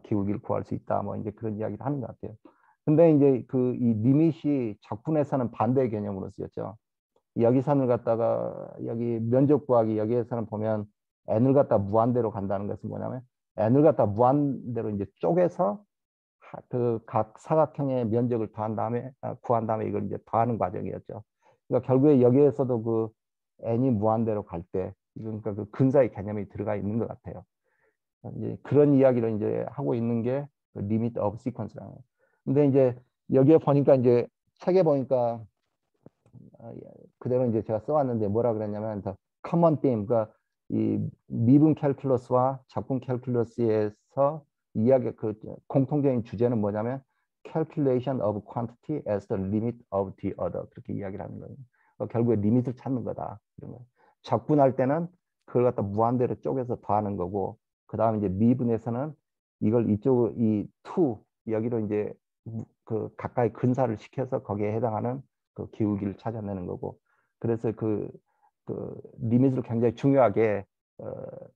기울기를 구할 수 있다. 뭐 이제 그런 이야기를 하는 것 같아요. 근데 이제 이 리밋이 적분에서는 반대의 개념으로 쓰였죠. 여기선을 갖다가 여기 면적 구하기, 여기에서는 보면 n을 갖다 무한대로 간다는 것은 뭐냐면, n을 갖다 무한대로 이제 쪼개서 그 각 사각형의 면적을 더한 다음에 구한 다음에 이걸 이제 더하는 과정이었죠. 그러니까 결국에 여기에서도 그 n이 무한대로 갈 때, 그러니까 그 근사의 개념이 들어가 있는 것 같아요. 이제 그런 이야기를 이제 하고 있는 게 limit of sequence라는 거예요. 근데 이제 여기에 보니까 이제 책에 보니까 그대로 이제 제가 써왔는데 뭐라 그랬냐면 the common theme, 그러니까 이 미분 캘큘러스와 적분 캘큘러스에서 이야기 그 공통적인 주제는 뭐냐면 calculation of quantity as the limit of the other, 그렇게 이야기를 하는 거예요. 결국에 리밋을 찾는 거다. 이런 거. 적분할 때는 그걸 갖다 무한대로 쪼개서 더하는 거고, 그 다음에 이제 미분에서는 이걸 이쪽 이 to 여기로 이제 그 가까이 근사를 시켜서 거기에 해당하는 그 기울기를 찾아내는 거고, 그래서 그 리밋을 굉장히 중요하게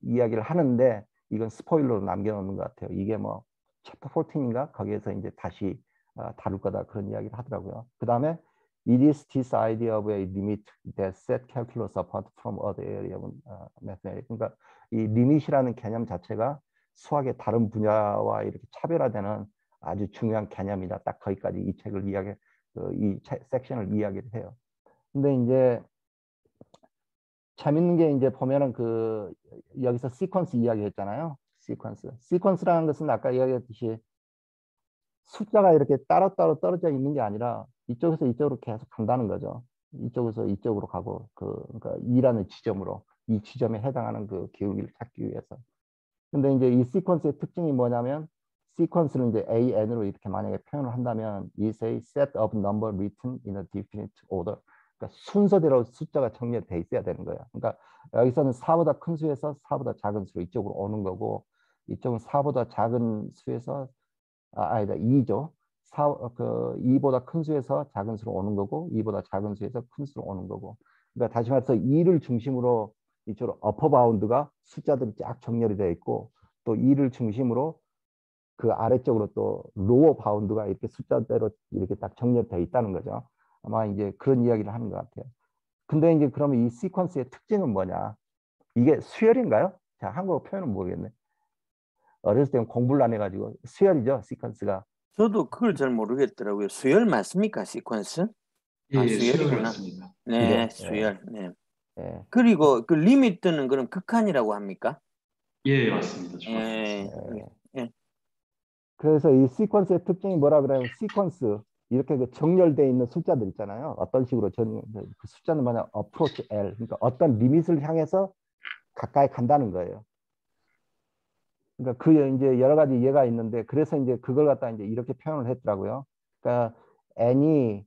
이야기를 하는데, 이건 스포일러로 남겨놓는 것 같아요. 이게 뭐 챕터 14인가 거기에서 이제 다시 다룰 거다, 그런 이야기를 하더라고요. 그 다음에 it is this idea of a limit that set calculus apart from other area of mathematics. 그러니까 이 리밋이라는 개념 자체가 수학의 다른 분야와 이렇게 차별화되는 아주 중요한 개념이다. 딱 거기까지 이 책을 이 섹션을 이야기를 해요. 근데 이제 재밌는 게 이제 보면은 여기서 시퀀스 이야기했잖아요. 시퀀스라는 것은 아까 이야기했듯이 숫자가 이렇게 따로따로 떨어져 있는 게 아니라 이쪽에서 이쪽으로 계속 간다는 거죠. 이쪽에서 이쪽으로 가고 그러니까 2라는 지점으로, 이 지점에 해당하는 그 기울기를 찾기 위해서. 근데 이제 이 시퀀스의 특징이 뭐냐면, 시퀀스는 이제 AN으로 이렇게 만약에 표현을 한다면 is a set of number written in a definite order. 그러니까 순서대로 숫자가 정렬돼 있어야 되는 거예요. 그러니까 여기서는 4보다 큰 수에서 4보다 작은 수로 이쪽으로 오는 거고, 이쪽은 4보다 작은 수에서 아니다 2죠. 2보다 큰 수에서 작은 수로 오는 거고, 2보다 작은 수에서 큰 수로 오는 거고. 그러니까 다시 말해서 2를 중심으로 이쪽으로 어퍼 바운드가 숫자들이 쫙 정렬이 되어 있고, 또 2를 중심으로 그 아래쪽으로 또 로어 바운드가 이렇게 숫자대로 이렇게 딱 정렬되어 있다는 거죠. 아마 이제 그런 이야기를 하는 것 같아요. 근데 이제 그러면 이 시퀀스의 특징은 뭐냐? 이게 수열인가요? 자, 한국어 표현은 모르겠네. 어렸을 때는 공부를 안 해가지고 수열이죠, 시퀀스가. 저도 그걸 잘 모르겠더라고요. 수열 맞습니까, 시퀀스? 예, 수열 수열이구나. 맞습니다. 네. 수열. 네. 예. 그리고 그 리미트는 그럼 극한이라고 합니까? 예, 맞습니다. 예. 예. 그래서 이 시퀀스의 특징이 뭐라 그러냐면 시퀀스 이렇게 그 정렬되어 있는 숫자들 있잖아요. 어떤 식으로 그 숫자는 뭐냐 approach L 그러니까 어떤 리밋을 향해서 가까이 간다는 거예요. 그러니까 그 이제 여러 가지 예가 있는데 그래서 이제 그걸 갖다 이제 이렇게 표현을 했더라고요. 그러니까 n이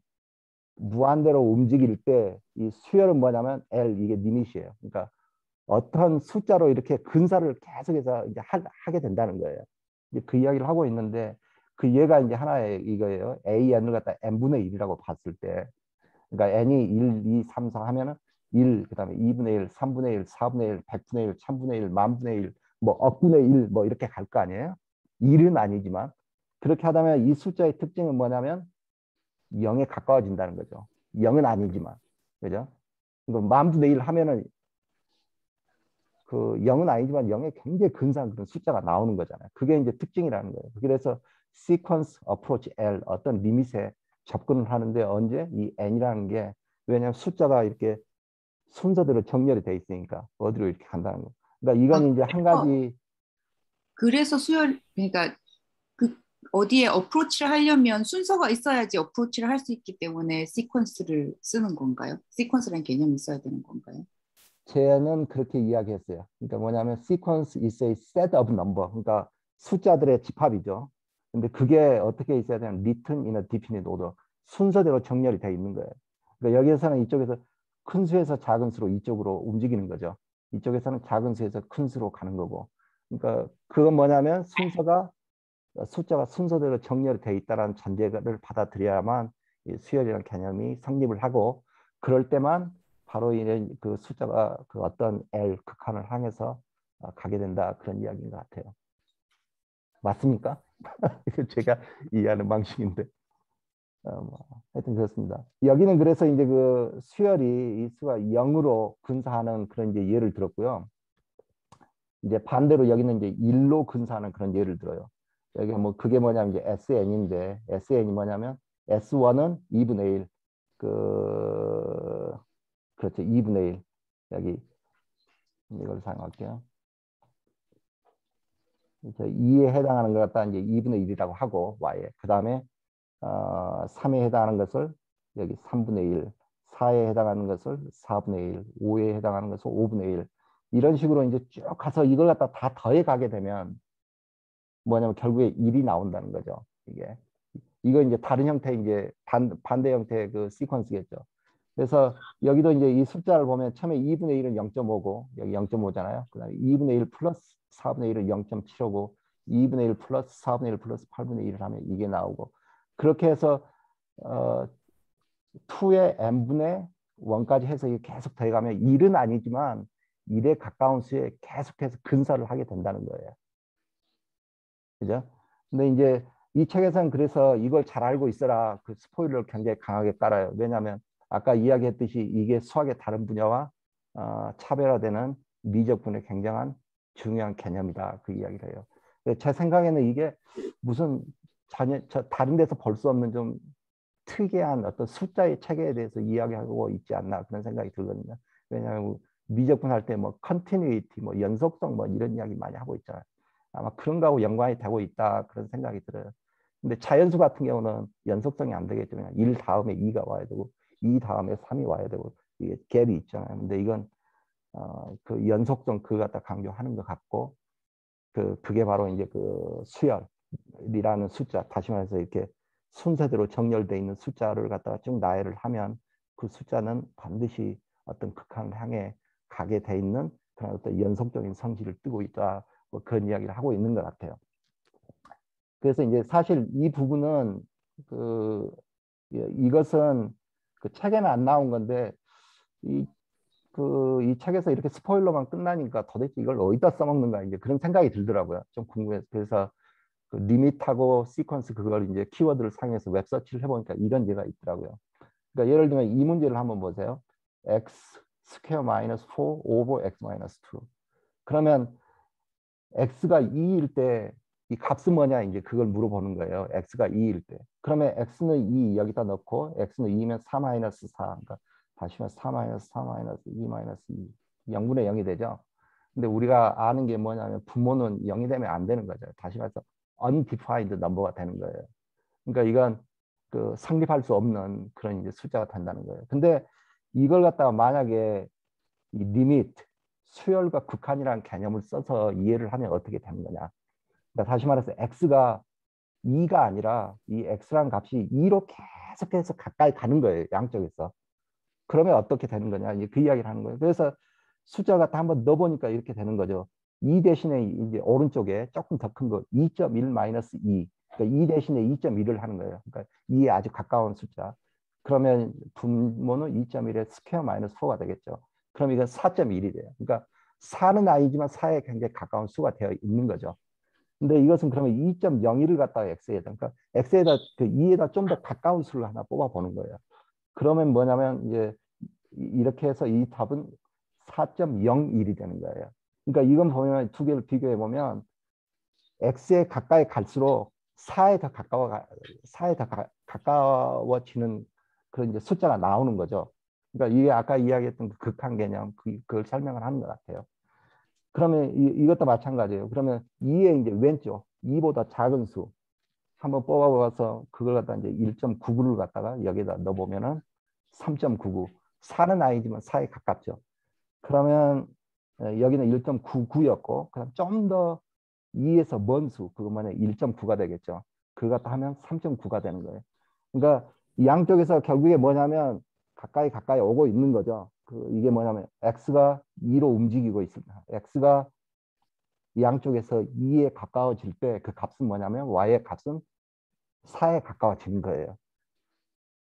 무한대로 움직일 때 이 수열은 뭐냐면 L 이게 리밋이에요. 그러니까 어떤 숫자로 이렇게 근사를 계속해서 이제 하게 된다는 거예요. 이제 그 이야기를 하고 있는데 그 예가 이제 하나의 이거예요. AN을 갖다 n분의 1이라고 봤을 때 그러니까 n이 1, 2, 3, 4 하면은 1, 그다음에 2분의 1, 3분의 1, 4분의 1, 100분의 1, 1000분의 1, 만분의 1, 뭐 억분의 1, 뭐 이렇게 갈 거 아니에요? 1은 아니지만 그렇게 하다면 이 숫자의 특징은 뭐냐면 0에 가까워진다는 거죠. 0은 아니지만 그죠? 만분의 1 하면은 그 0은 아니지만 0에 굉장히 근사한 그런 숫자가 나오는 거잖아요. 그게 이제 특징이라는 거예요. 그래서 sequence approach L 어떤 리밋에 접근을 하는데 언제 이 n이라는 게 왜냐하면 숫자가 이렇게 순서대로 정렬이 돼 있으니까 어디로 이렇게 간다는 거. 그러니까 이건 이제 한 가지 그래서 수열 그러니까 그 어디에 어프로치를 하려면 순서가 있어야지 어프로치를 할 수 있기 때문에 시퀀스를 쓰는 건가요? 시퀀스라는 개념이 있어야 되는 건가요? 쟤는 그렇게 이야기했어요. 그러니까 뭐냐면 sequence is a set of number. 그러니까 숫자들의 집합이죠. 근데 그게 어떻게 있어야 되냐면 written in a definite order. 순서대로 정렬이 돼 있는 거예요. 그러니까 여기에서는 이쪽에서 큰 수에서 작은 수로 이쪽으로 움직이는 거죠. 이쪽에서는 작은 수에서 큰 수로 가는 거고. 그러니까 그건 뭐냐면 숫자가 순서대로 정렬이 돼 있다는 전제를 받아들여야만 이 수열이라는 개념이 성립을 하고 그럴 때만 바로 이런 그 숫자가 그 어떤 L 극한을 향해서 가게 된다 그런 이야기인 것 같아요. 맞습니까? 제가 이해하는 방식인데 하여튼 그렇습니다. 여기는 그래서 이제 그 수열이 이 수가 0으로 근사하는 그런 이제 예를 들었고요. 이제 반대로 여기는 이제 1로 근사하는 그런 예를 들어요. 여기 뭐 그게 뭐냐면 이제 SN인데 SN이 뭐냐면 S1은 2분의 1 그렇죠. 2분의 1 여기 이걸 사용할게요. 2에 해당하는 걸 갖다 이제 2분의 1이라고 하고 Y에 그 다음에 3에 해당하는 것을 여기 3분의 1 4에 해당하는 것을 4분의 1 5에 해당하는 것을 5분의 1 이런 식으로 이제 쭉 가서 이걸 갖다 다 더해 가게 되면 뭐냐면 결국에 1이 나온다는 거죠. 이거 이제 다른 형태 이제 반대 형태의 그 시퀀스겠죠. 그래서 여기도 이제 이 숫자를 보면 처음에 2분의 1은 0.5고 여기 0.5잖아요. 그다음에 2분의 1 플러스 4분의 1은 0.75고 2분의 1 플러스 4분의 1 플러스 8분의 1을 하면 이게 나오고 그렇게 해서 2의 n분의 1까지 해서 계속 더해가면 1은 아니지만 1에 가까운 수에 계속해서 근사를 하게 된다는 거예요. 그죠? 근데 이제 이 책에서는 그래서 이걸 잘 알고 있어라 그 스포일러를 굉장히 강하게 깔아요. 왜냐하면 아까 이야기했듯이 이게 수학의 다른 분야와 차별화되는 미적분의 굉장한 중요한 개념이다 그 이야기를 해요. 제 생각에는 이게 무슨 다른 데서 볼 수 없는 좀 특이한 어떤 숫자의 체계에 대해서 이야기하고 있지 않나 그런 생각이 들거든요. 왜냐하면 미적분 할 때 뭐 continuity, 뭐 연속성 뭐 이런 이야기 많이 하고 있잖아요. 아마 그런 거하고 연관이 되고 있다 그런 생각이 들어요. 근데 자연수 같은 경우는 연속성이 안 되겠죠. 그냥 1 다음에 2가 와야 되고 2 다음에 3이 와야 되고 이게 갭이 있잖아요. 근데 이건 그 연속성 그거 갖다 강조하는 것 같고 그게 바로 이제 그 수열이라는 숫자 다시 말해서 이렇게 순서대로 정렬되어 있는 숫자를 갖다가 쭉 나열을 하면 그 숫자는 반드시 어떤 극한을 향해 가게 돼 있는 그런 어떤 연속적인 성질을 띠고 있다. 뭐 그런 이야기를 하고 있는 것 같아요. 그래서 이제 사실 이 부분은 이것은 그 책에는 안 나온 건데 이 책에서 이렇게 스포일러만 끝나니까 도대체 이걸 어디다 써먹는가 이제 그런 생각이 들더라고요. 좀 궁금해서 그래서 그 리밋하고 시퀀스 그걸 이제 키워드를 사용해서 웹서치를 해보니까 이런 예가 있더라고요. 그러니까 예를 들면 이 문제를 한번 보세요. x 스퀘어 마이너스 4 오버 x 마이너스 2. 그러면 x가 2일 때 이 값은 뭐냐 이제 그걸 물어보는 거예요. x가 2일 때. 그러면 x는 2 여기다 넣고 x는 2면 4 마이너스 4. 그러니까 다시 하면 4 마이너스 4 마이너스 2 마이너스 2 0분의 0이 되죠. 근데 우리가 아는 게 뭐냐면 분모는 0이 되면 안 되는 거죠. 다시 말해서 undefined number가 되는 거예요. 그러니까 이건 그 성립할 수 없는 그런 이제 숫자가 된다는 거예요. 근데 이걸 갖다가 만약에 이 리미트, 수열과 극한이라는 개념을 써서 이해를 하면 어떻게 되는 거냐. 그러니까 다시 말해서 x가 2가 아니라 이 x라는 값이 2로 계속해서 가까이 가는 거예요. 양쪽에서. 그러면 어떻게 되는 거냐. 그 이야기를 하는 거예요. 그래서 숫자 갖다 한번 넣어보니까 이렇게 되는 거죠. 2 대신에 이제 오른쪽에 조금 더 큰 거 2.1 마이너스 2. 그러니까 2 대신에 2.1을 하는 거예요. 그러니까 2에 아주 가까운 숫자. 그러면 분모는 2.1의 스퀘어 마이너스 4가 되겠죠. 그럼 이건 4.1이 돼요. 그러니까 4는 아니지만 4에 굉장히 가까운 수가 되어 있는 거죠. 근데 이것은 그러면 2.01을 갖다가 x에다, 그러니까 x에다 그 2에다 좀 더 가까운 수를 하나 뽑아 보는 거예요. 그러면 뭐냐면 이제 이렇게 해서 이 답은 4.01이 되는 거예요. 그러니까 이건 보면 두 개를 비교해 보면 x에 가까이 갈수록 4에 더 가까워지는 그런 이제 숫자가 나오는 거죠. 그러니까 이게 아까 이야기했던 그 극한 개념, 그걸 설명을 하는 것 같아요. 그러면 이것도 마찬가지예요. 그러면 2의 이제 왼쪽, 2보다 작은 수 한번 뽑아봐서 그걸 갖다 이제 1.99를 갖다가 여기다 넣어보면은 3.99. 4는 아니지만 4에 가깝죠. 그러면 여기는 1.99였고, 그럼 좀 더 2에서 먼 수, 그것만에 1.9가 되겠죠. 그걸 갖다 하면 3.9가 되는 거예요. 그러니까 이 양쪽에서 결국에 뭐냐면 가까이 오고 있는 거죠. 이게 뭐냐면 x가 2로 움직이고 있습니다. x가 이 양쪽에서 2에 가까워질 때 그 값은 뭐냐면 y의 값은 4에 가까워지는 거예요.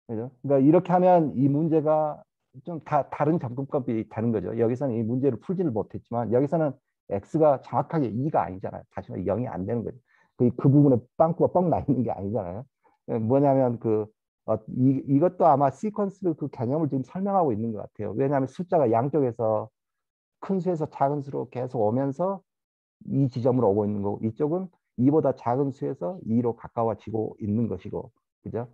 그죠? 그러니까 이렇게 하면 이 문제가 좀 다른 접근법이 되는 거죠. 여기서는 이 문제를 풀지를 못했지만 여기서는 x가 정확하게 2가 아니잖아요. 다시 말해 0이 안 되는 거죠. 그 부분에 빵꾸가 뻥 나 있는 게 아니잖아요. 뭐냐면 이것도 아마 시퀀스 그 개념을 지금 설명하고 있는 것 같아요. 왜냐하면 숫자가 양쪽에서 큰 수에서 작은 수로 계속 오면서 이 지점으로 오고 있는 거고, 이쪽은 2보다 작은 수에서 2로 가까워지고 있는 것이고, 그죠?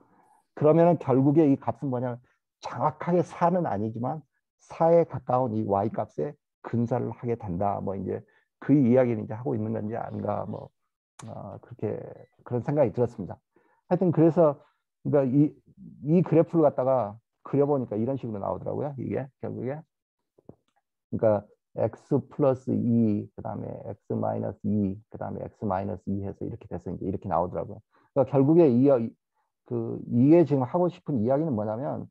그러면은 결국에 이 값은 뭐냐면 정확하게 4는 아니지만 4에 가까운 이 y 값에 근사를 하게 된다. 뭐 이제 그 이야기를 이제 하고 있는 건지 아닌가, 뭐 그렇게 그런 생각이 들었습니다. 하여튼 그래서 그러니까 이 그래프를 갖다가 그려보니까 이런 식으로 나오더라고요. 이게 결국에 그러니까 x 플러스 2, 그다음에 x 마이너스 2, 그다음에 x 마이너스 2 해서 이렇게 돼서 이제 이렇게 나오더라고요. 그러니까 결국에 이게 지금 하고 싶은 이야기는 뭐냐면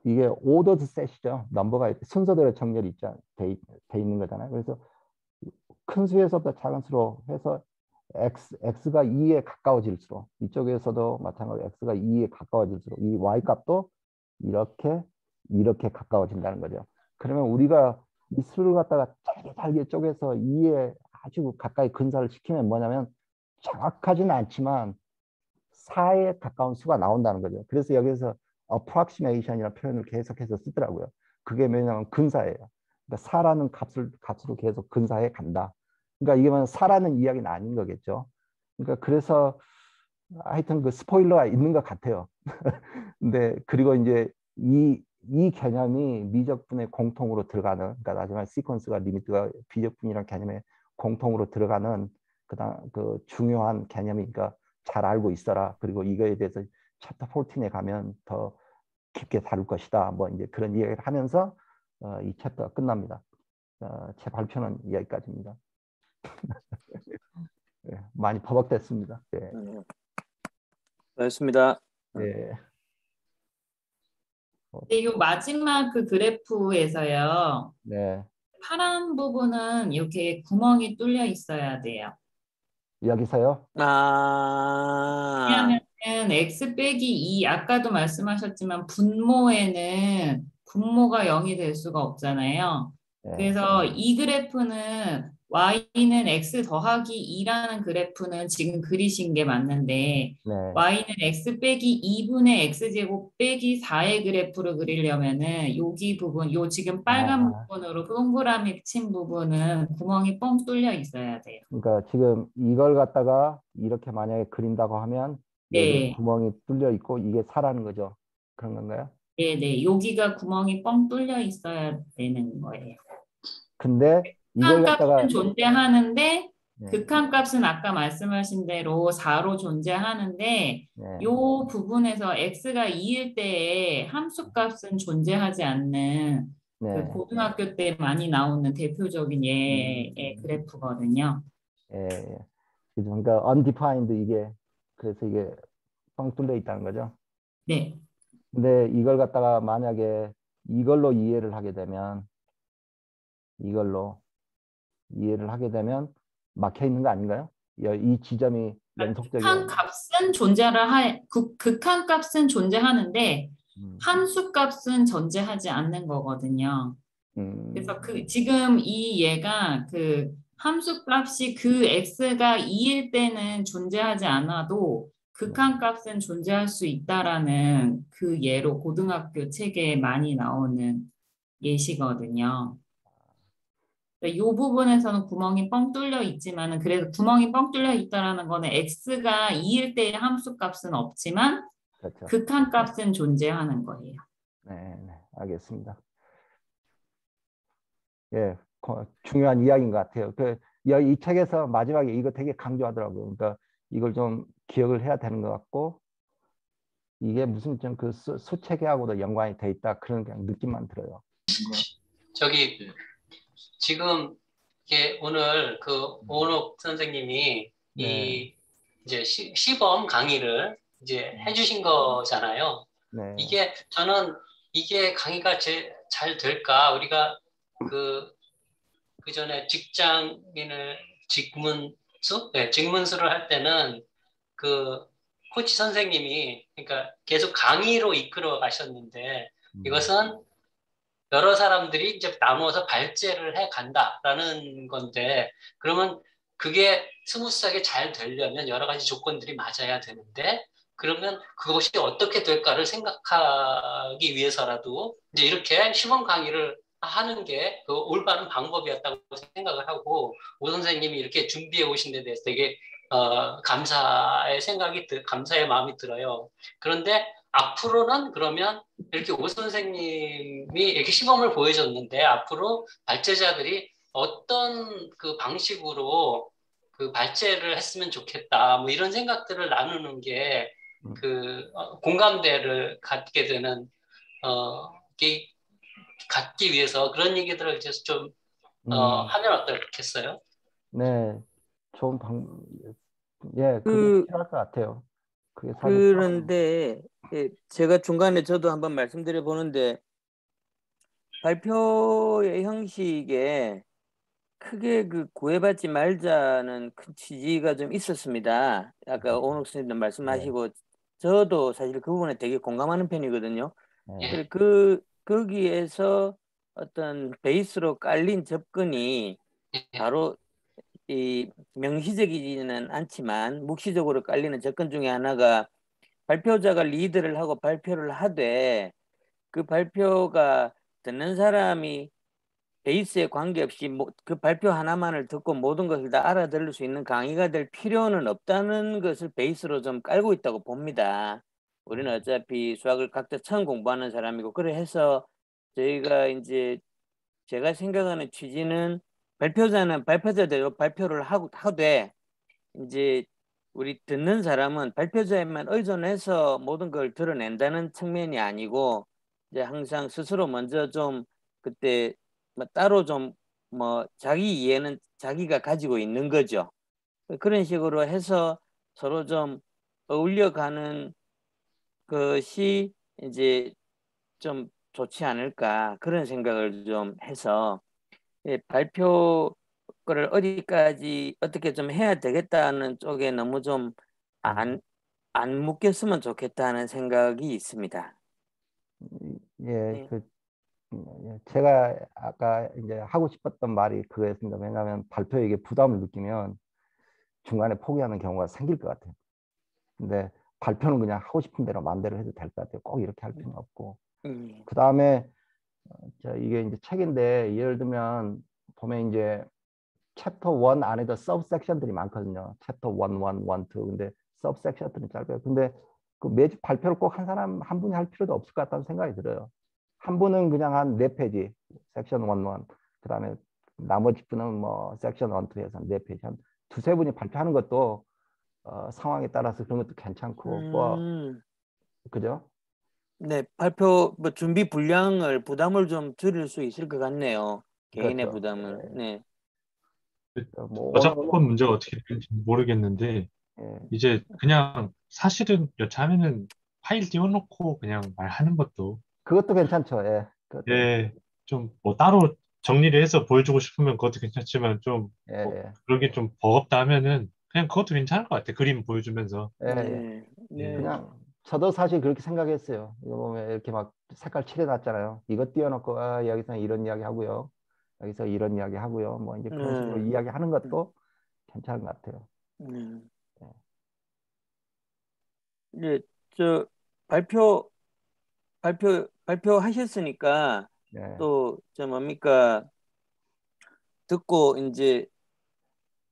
이게 오더드 셋이죠. 넘버가 순서대로 정렬이 돼 있는 거잖아요. 그래서 큰 수에서부터 작은 수로 해서 x가 2에 가까워질수록, 이쪽에서도 마찬가지로 x가 2에 가까워질수록 이 y 값도 이렇게 가까워진다는 거죠. 그러면 우리가 이 수를 갖다가 잘게 쪼개서 2에 아주 가까이 근사를 시키면 뭐냐면 정확하지는 않지만 4에 가까운 수가 나온다는 거죠. 그래서 여기서 approximation이라는 표현을 계속해서 쓰더라고요. 그게 뭐냐면 근사예요. 그러니까 4라는 값으로 계속 근사해 간다. 그러니까 이게 4라는 이야기는 아닌 거겠죠. 그러니까 그래서 하여튼 그 스포일러가 있는 것 같아요. 근데 그리고 이제 이 개념이 미적분에 공통으로 들어가는, 그러니까 나중에 시퀀스가 리미트가 비적분이라는 개념에 공통으로 들어가는 그 중요한 개념이니까 잘 알고 있어라. 그리고 이거에 대해서 챕터 14에 가면 더 깊게 다룰 것이다. 뭐 이제 그런 이야기를 하면서 이 챕터가 끝납니다. 제 발표는 여기까지입니다. 네, 많이 버벅댔습니다. 네. 고맙습니다. 네. 네, 요 마지막 그 그래프에서요. 네. 파란 부분은 이렇게 구멍이 뚫려 있어야 돼요. 여기서요? 왜냐하면 x 빼기 2, 아까도 말씀하셨지만 분모에는 분모가 0이 될 수가 없잖아요. 네. 그래서 이 그래프는 y는 x 더하기 2라는 그래프는 지금 그리신 게 맞는데 네. y는 x 빼기 2분의 x제곱 빼기 4의 그래프를 그리려면은 여기 부분, 요 지금 빨간 부분으로 동그라미 친 부분은 구멍이 뻥 뚫려 있어야 돼요. 그러니까 지금 이걸 갖다가 이렇게 만약에 그린다고 하면 여기 네. 구멍이 뚫려 있고 이게 4라는 거죠. 그런 건가요? 네네. 여기가 구멍이 뻥 뚫려 있어야 되는 거예요. 근데 이걸 갖다가 극한값은 존재하는데 네, 극한값은 아까 말씀하신 대로 4로 존재하는데 네, 요 부분에서 x가 2일 때에 함수값은 존재하지 않는 그 네, 고등학교 때 많이 나오는 대표적인 예의 그래프거든요. 예. 그러니까 undefined 이게 그래서 이게 뻥 뚫려 있다는 거죠. 네. 근데 이걸 갖다가 만약에 이걸로 이해를 하게 되면 이걸로 이해를 하게 되면 막혀 있는 거 아닌가요? 이 지점이 연속적인 극한값은 극한값은 존재하는데 함수값은 존재하지 않는 거거든요. 그래서 지금 이 얘가 그 함수값이 그 x가 2일 때는 존재하지 않아도 극한값은 존재할 수 있다라는 그 예로 고등학교 책에 많이 나오는 예시거든요. 이 부분에서는 구멍이 뻥 뚫려 있지만은 그래도 구멍이 뻥 뚫려 있다라는 거는 x가 2일 때의 함수값은 없지만 그렇죠. 극한값은 존재하는 거예요. 네, 네, 알겠습니다. 예, 중요한 이야기인 것 같아요. 이 책에서 마지막에 이거 되게 강조하더라고요. 그러니까 이걸 좀 기억을 해야 되는 것 같고 이게 무슨 좀 그 수체계하고도 연관이 돼 있다 그런 그냥 느낌만 들어요. 저기 지금 이게 오늘 그 오은옥 선생님이 네. 이 이제 시범 강의를 이제 해주신 거잖아요. 네. 이게 저는 이게 강의가 잘 될까? 우리가 그 전에 직문수를 할 때는 그 코치 선생님이 그러니까 계속 강의로 이끌어 가셨는데 이것은 여러 사람들이 이제 나누어서 발제를 해 간다라는 건데 그러면 그게 스무스하게 잘 되려면 여러 가지 조건들이 맞아야 되는데 그러면 그것이 어떻게 될까를 생각하기 위해서라도 이제 이렇게 시범 강의를 하는 게 그 올바른 방법이었다고 생각을 하고 오 선생님이 이렇게 준비해 오신 데 대해서 되게 감사의 마음이 들어요. 그런데 앞으로는 그러면 이렇게 오 선생님이 이렇게 시범을 보여줬는데 앞으로 발제자들이 어떤 그 방식으로 그 발제를 했으면 좋겠다 뭐 이런 생각들을 나누는 게 그 공감대를 갖게 되는 갖기 위해서 그런 얘기들을 이제 좀 하면 어떻겠어요? 네, 좋은 예, 그게 필요할 것 같아요. 그게 사실 그런데 예, 제가 중간에 저도 한번 말씀드려 보는데 발표의 형식에 크게 그 구애받지 말자는 큰 취지가 좀 있었습니다. 아까 오은옥 선생님도 말씀하시고 저도 사실 그 부분에 되게 공감하는 편이거든요. 거기에서 어떤 베이스로 깔린 접근이 바로 이 명시적이지는 않지만 묵시적으로 깔리는 접근 중에 하나가 발표자가 리드를 하고 발표를 하되 그 발표가 듣는 사람이 베이스에 관계없이 그 발표 하나만을 듣고 모든 것을 다 알아들을 수 있는 강의가 될 필요는 없다는 것을 베이스로 좀 깔고 있다고 봅니다. 우리는 어차피 수학을 각자 처음 공부하는 사람이고 그래 해서 저희가 이제 제가 생각하는 취지는 발표자는 발표자대로 발표를 하되 이제 우리 듣는 사람은 발표자에만 의존해서 모든 걸 드러낸다는 측면이 아니고 이제 항상 스스로 먼저 좀 그때 뭐 따로 좀 뭐 자기 이해는 자기가 가지고 있는 거죠. 그런 식으로 해서 서로 좀 어울려가는 것이 이제 좀 좋지 않을까 그런 생각을 좀 해서 발표 거를 어디까지 어떻게 좀 해야 되겠다는 쪽에 너무 좀 안 묶였으면 좋겠다는 생각이 있습니다. 예, 제가 아까 이제 하고 싶었던 말이 그거였습니다. 왜냐하면 발표에 이게 부담을 느끼면 중간에 포기하는 경우가 생길 것 같아요. 근데 발표는 그냥 하고 싶은 대로 마음대로 해도 될 것 같아요. 꼭 이렇게 할 필요는 없고. 그 다음에 이게 이제 책인데 예를 들면 보면 이제 챕터 1 안에도 서브 섹션들이 많거든요. 챕터 1, 1, 1, 2. 근데 서브 섹션들은 짧아요. 근데 그 매주 발표를 꼭 한 사람 한 분이 할 필요도 없을 것 같다는 생각이 들어요. 한 분은 그냥 한 4페이지, 섹션 1, 1. 그다음에 나머지 분은 뭐 섹션 1, 2 해서 4페이지, 한 2-3분이 발표하는 것도 상황에 따라서 그런 것도 괜찮고, 뭐 그죠? 네, 발표 뭐 준비 분량을 부담을 좀 줄일 수 있을 것 같네요. 개인의 그렇죠. 부담을. 네. 뭐 저작권 문제가 어떻게 될지 모르겠는데 예. 이제 그냥 사실은 여차하면은 파일 띄워놓고 그냥 말하는 것도 그것도 괜찮죠. 예. 그것도 예, 좀 뭐 따로 정리를 해서 보여주고 싶으면 그것도 괜찮지만 좀 예, 뭐 예. 그러기 좀 버겁다 하면은 그냥 그것도 괜찮을 것 같아. 그림 보여주면서. 예, 예. 네. 네. 그냥 저도 사실 그렇게 생각했어요. 이거 보면 이렇게 막 색깔 칠해놨잖아요. 이거 띄워놓고 여기서 이런 이야기 하고요. 여기서 이런 이야기 하고요. 뭐 이제 그런 식으로 이야기하는 것도 괜찮은 것 같아요. 이제 저 발표하셨으니까 네. 또 저 뭡니까 듣고 이제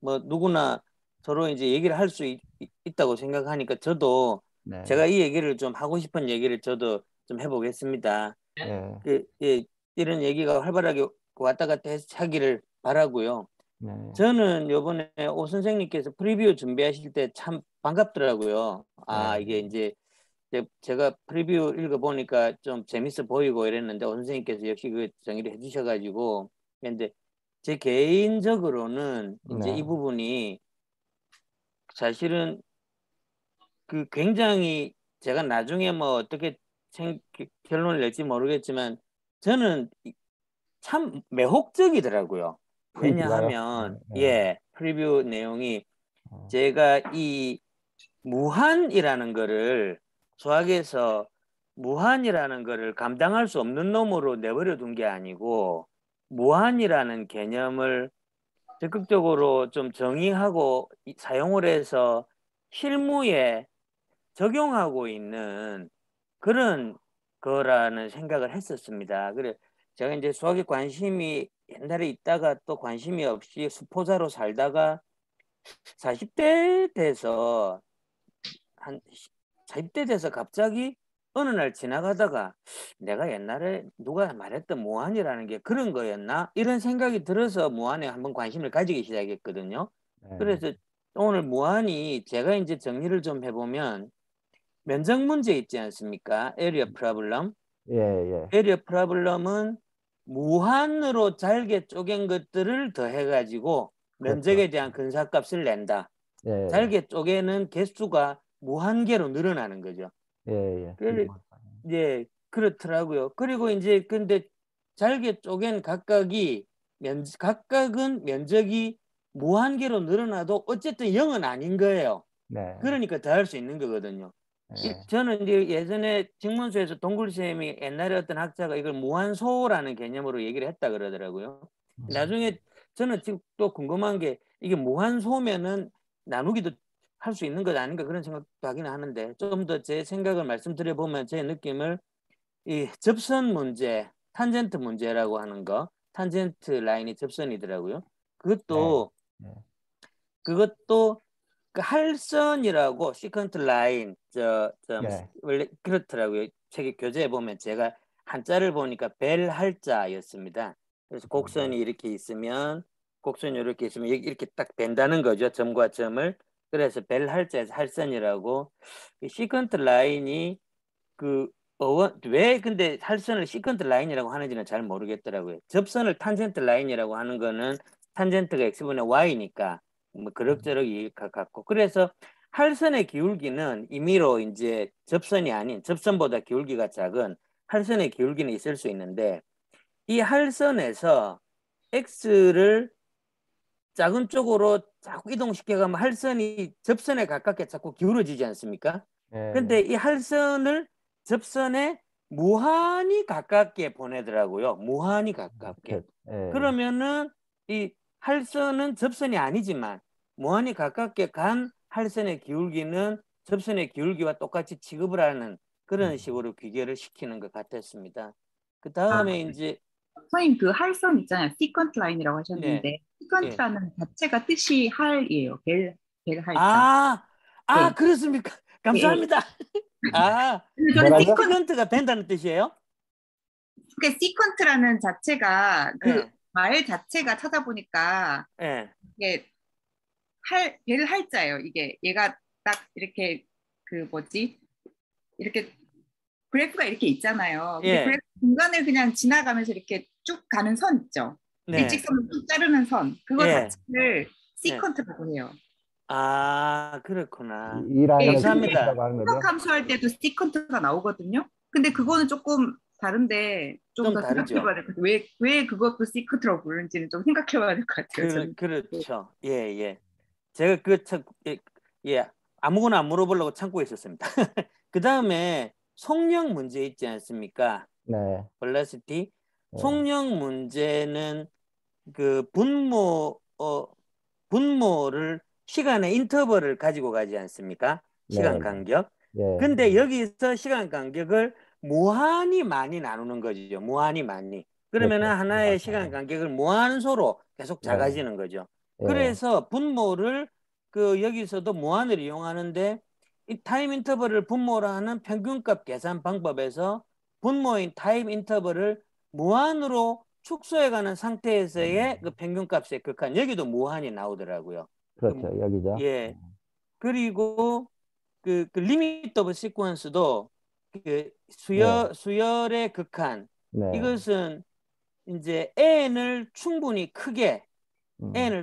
뭐 누구나 서로 이제 얘기를 할 수 있다고 생각하니까 저도 네. 제가 이 얘기를 좀 하고 싶은 얘기를 저도 좀 해보겠습니다. 네. 이런 얘기가 활발하게 왔다 갔다 하기를 바라고요. 네. 저는 요번에 오 선생님께서 프리뷰 준비하실 때 참 반갑더라고요. 아, 네. 이게 이제 제가 프리뷰 읽어보니까 좀 재밌어 보이고 이랬는데 오 선생님께서 역시 그 정의를 해주셔가지고 근데 제 개인적으로는 이제 네. 이 부분이 사실은 그 굉장히 제가 나중에 뭐 어떻게 결론을 낼지 모르겠지만 저는 참 매혹적이더라고요. 프리뷰가요? 왜냐하면 네. 프리뷰 내용이 제가 이 무한이라는 거를 수학에서 무한이라는 거를 감당할 수 없는 놈으로 내버려 둔 게 아니고 무한이라는 개념을 적극적으로 좀 정의하고 사용을 해서 실무에 적용하고 있는 그런 거라는 생각을 했었습니다. 그래 제가 이제 수학에 관심이 옛날에 있다가 또 관심이 없이 수포자로 살다가 40대 돼서 한 40대 돼서 갑자기 어느 날 지나가다가 내가 옛날에 누가 말했던 무한이라는 게 그런 거였나? 이런 생각이 들어서 무한에 한번 관심을 가지기 시작했거든요. 그래서 오늘 무한이 제가 이제 정리를 좀 해보면 면적 문제 있지 않습니까? area problem. 예. area problem은 무한으로 잘게 쪼갠 것들을 더해가지고 면적에 대한 근사값을 낸다. 예. 잘게 쪼개는 개수가 무한개로 늘어나는 거죠. 예. 예, 그렇더라고요. 그리고 이제 근데 잘게 쪼갠 각각은 면적이 무한개로 늘어나도 어쨌든 0은 아닌 거예요. 네. 그러니까 더할 수 있는 거거든요. 저는 이제 예전에 직문수에서 동굴쌤이 옛날에 어떤 학자가 이걸 무한소라는 개념으로 얘기를 했다 그러더라고요. 나중에 저는 지금 또 궁금한 게 이게 무한소면은 나누기도 할 수 있는 것 아닌가 그런 생각도 하긴 하는데 좀 더 제 생각을 말씀드려 보면 제 느낌을 이 접선 문제, 탄젠트 문제라고 하는 거, 탄젠트 라인이 접선이더라고요. 그것도 그 할선이라고 시컨트 라인 원래 그렇더라고요. 책에 교재에 보면 제가 한자를 보니까 벨 할자였습니다. 그래서 곡선이 이렇게 있으면 곡선이 이렇게 있으면 이렇게 딱 벤다는 거죠. 점과 점을. 그래서 벨 할자에서 할선이라고 시컨트 라인이 왜 근데 할선을 시컨트 라인이라고 하는지는 잘 모르겠더라고요. 접선을 탄젠트 라인이라고 하는 거는 탄젠트가 x분의 y니까 뭐 그럭저럭 이해가 같고 그래서 할선의 기울기는 임의로 이제 접선이 아닌 접선보다 기울기가 작은 할선의 기울기는 있을 수 있는데 이 할선에서 x를 작은 쪽으로 자꾸 이동시켜가면 할선이 접선에 가깝게 자꾸 기울어지지 않습니까? 근데 이 할선을 접선에 무한히 가깝게 보내더라고요. 무한히 가깝게. 그러면은 이 할선은 접선이 아니지만 무한히 가깝게 간 할선의 기울기는 접선의 기울기와 똑같이 취급을 하는 그런 식으로 귀결을 시키는 것 같았습니다. 그 다음에 이제 선생님 그 할선 있잖아요. 시퀀트 라인이라고 하셨는데 시퀀트라는 자체가 뜻이 할이에요. 벨 할자. 그렇습니까? 감사합니다. 아, 저는 뭐라고요? 시퀀트가 된다는 뜻이에요? 그러니까 시퀀트라는 자체가 그 예, 말 자체가 찾아보니까 예, 이게 얘를 할자예요. 이게 얘가 딱 이렇게 그 뭐지? 이렇게 그래프가 이렇게 있잖아요. 근데 예, 그래프 중간을 그냥 지나가면서 이렇게 쭉 가는 선 있죠. 네, 일직선을 쭉 자르는 선. 그거 예, 자체를 예. 시퀀트라고 해요. 아, 그렇구나. 이 라인을 감사합니다. 시퀀트라고 하는 수학 거죠. 함수할 때도 시퀀트가 나오거든요. 근데 그거는 조금 다른데 좀 좀 더 다르죠. 생각해봐야 될 것 같아요. 왜 그것도 시퀀트라고 부르는지는 좀 생각해봐야 될 것 같아요. 저는. 그렇죠. 예, 예. 제가 예, 아무거나 안 물어보려고 참고 있었습니다. 그 다음에 속력 문제 있지 않습니까? 네. velocity. 네. 속력 문제는 그 분모를 시간의 인터벌을 가지고 가지 않습니까? 시간 네. 간격. 예. 근데 여기서 시간 간격을 무한히 많이 나누는 거죠. 무한히 많이. 그러면은 그렇죠. 하나의 시간 간격을 무한소로 계속 네. 작아지는 거죠. 예. 그래서 분모를 그 여기서도 무한을 이용하는데 이 타임 인터벌을 분모로 하는 평균값 계산 방법에서 분모인 타임 인터벌을 무한으로 축소해가는 상태에서의 그 평균값의 극한, 여기도 무한이 나오더라고요. 그렇죠. 여기죠. 예. 그리고 그 리미트 오브 시퀀스도 그 네. 수열의 극한, 네. 이것은 이제 n을 충분히 크게 네.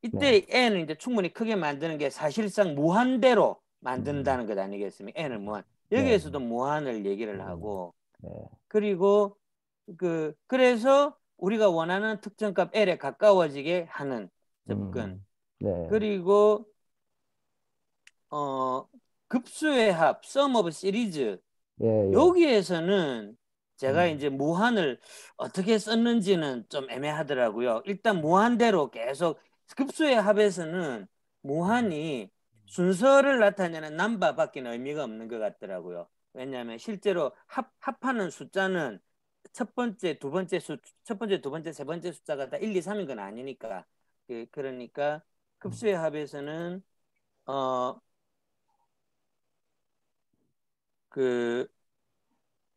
이때 n을 이제 충분히 크게 만드는 게 사실상 무한대로 만든다는 것 아니겠습니까? n을 무한. 네. 여기에서도 무한을 얘기를 하고, 네. 그리고 그래서 우리가 원하는 특정값 L에 가까워지게 하는 접근. 네. 그리고 급수의 합, sum of series. 예, 예. 여기에서는 제가 이제 무한을 어떻게 썼는지는 좀 애매하더라고요. 일단 무한대로 계속, 급수의 합에서는 무한이 순서를 나타내는 넘버밖에 의미가 없는 것 같더라고요. 왜냐하면 실제로 합하는 숫자는 첫 번째, 두 번째, 세 번째 숫자가 다 1, 2, 3인 건 아니니까. 그러니까 급수의 합에서는 그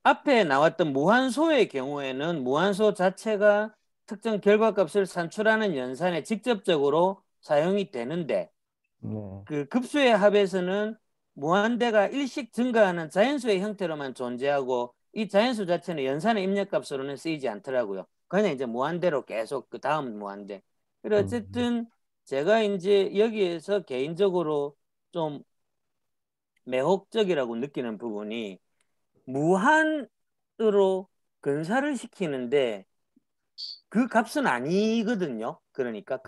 앞에 나왔던 무한소의 경우에는 무한소 자체가 특정 결과값을 산출하는 연산에 직접적으로 사용이 되는데, 네. 그 급수의 합에서는 무한대가 일씩 증가하는 자연수의 형태로만 존재하고 이 자연수 자체는 연산의 입력값으로는 쓰이지 않더라고요. 그냥 이제 무한대로 계속 그 다음 무한대. 그래 어쨌든 제가 이제 여기에서 개인적으로 좀 매혹적이라고 느끼는 부분이 무한으로 근사를 시키는데 그 값은 아니거든요. 그러니까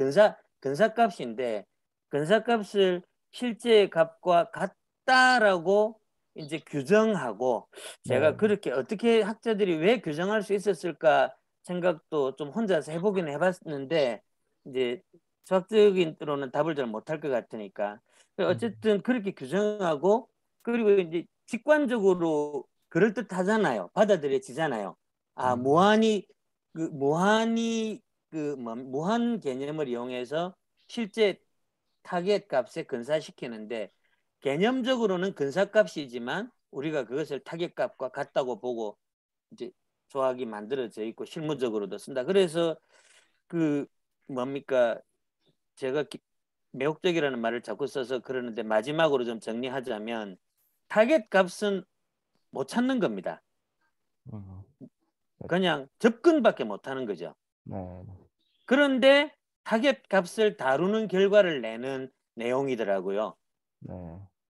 근사값인데 근사값을 실제 값과 같다라고 이제 규정하고, 제가 네. 그렇게 어떻게 학자들이 왜 규정할 수 있었을까 생각도 좀 혼자서 해보기는 해봤는데 이제 수학적인으로는 답을 잘 못할 것 같으니까 어쨌든 그렇게 규정하고, 그리고 이제 직관적으로 그럴듯하잖아요. 받아들여지잖아요. 아, 무한 개념을 이용해서 실제 타겟 값에 근사시키는데 개념적으로는 근사값이지만 우리가 그것을 타겟 값과 같다고 보고 이제 조합이 만들어져 있고 실무적으로도 쓴다. 그래서 제가 매혹적이라는 말을 자꾸 써서 그러는데 마지막으로 좀 정리하자면 타겟 값은 못 찾는 겁니다. 그냥 접근밖에 못하는 거죠. 네. 그런데 타겟 값을 다루는 결과를 내는 내용이더라고요. 네.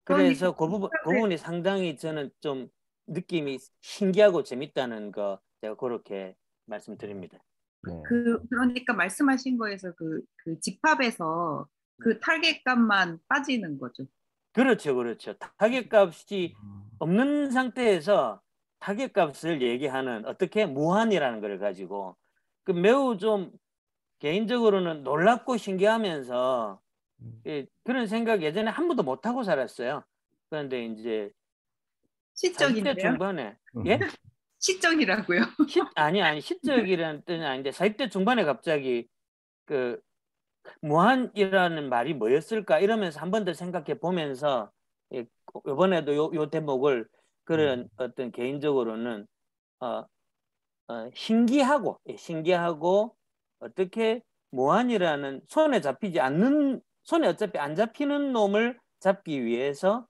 그래서 그 부분이 상당히 저는 좀 느낌이 신기하고 재밌다는 거 제가 그렇게 말씀드립니다. 네. 그러니까 말씀하신 거에서 그 집합에서 그 타겟 값만 빠지는 거죠. 그렇죠, 그렇죠. 타겟 값이 없는 상태에서 타겟 값을 얘기하는 어떻게 무한이라는 걸 가지고 매우 좀 개인적으로는 놀랍고 신기하면서 그런 생각 예전에 한 번도 못 하고 살았어요. 그런데 이제 40대 시적인데요? 중반에 예? 시적이라고요? 아니 시적이라는 뜻은 아닌데 40대 중반에 갑자기 무한이라는 말이 뭐였을까 이러면서 한 번 더 생각해 보면서 이번에도 요 대목을 그런 어떤 개인적으로는 신기하고 어떻게 모한이라는 손에 어차피 안 잡히는 놈을 잡기 위해서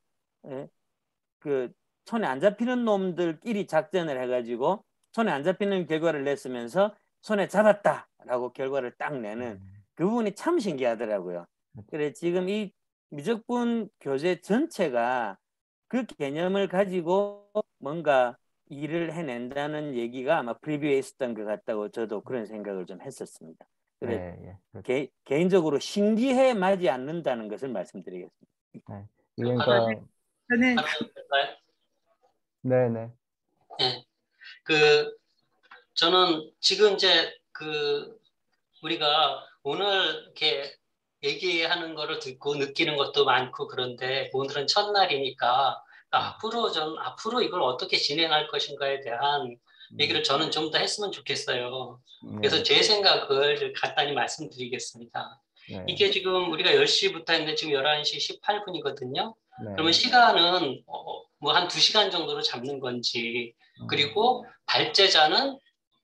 그 손에 안 잡히는 놈들끼리 작전을 해가지고 손에 안 잡히는 결과를 냈으면서 손에 잡았다라고 결과를 딱 내는 그 부분이 참 신기하더라고요. 그래 지금 이 미적분 교재 전체가 그 개념을 가지고 뭔가 일을 해낸다는 얘기가 아마 프리뷰에 있었던 것 같다고 저도 그런 생각을 좀 했었습니다. 그래 개인적으로 신기해 마지 않는다는 것을 말씀드리겠습니다. 그러니까 저는 네네. 네. 저는 지금 이제 우리가 오늘 이렇게 얘기하는 거를 듣고 느끼는 것도 많고 그런데 오늘은 첫날이니까 앞으로 이걸 어떻게 진행할 것인가에 대한 얘기를 저는 좀 더 했으면 좋겠어요. 그래서 제 생각을 간단히 말씀드리겠습니다. 이게 지금 우리가 10시부터 했는데 지금 11시 18분이거든요. 그러면 시간은 뭐 한 2시간 정도로 잡는 건지, 그리고 발제자는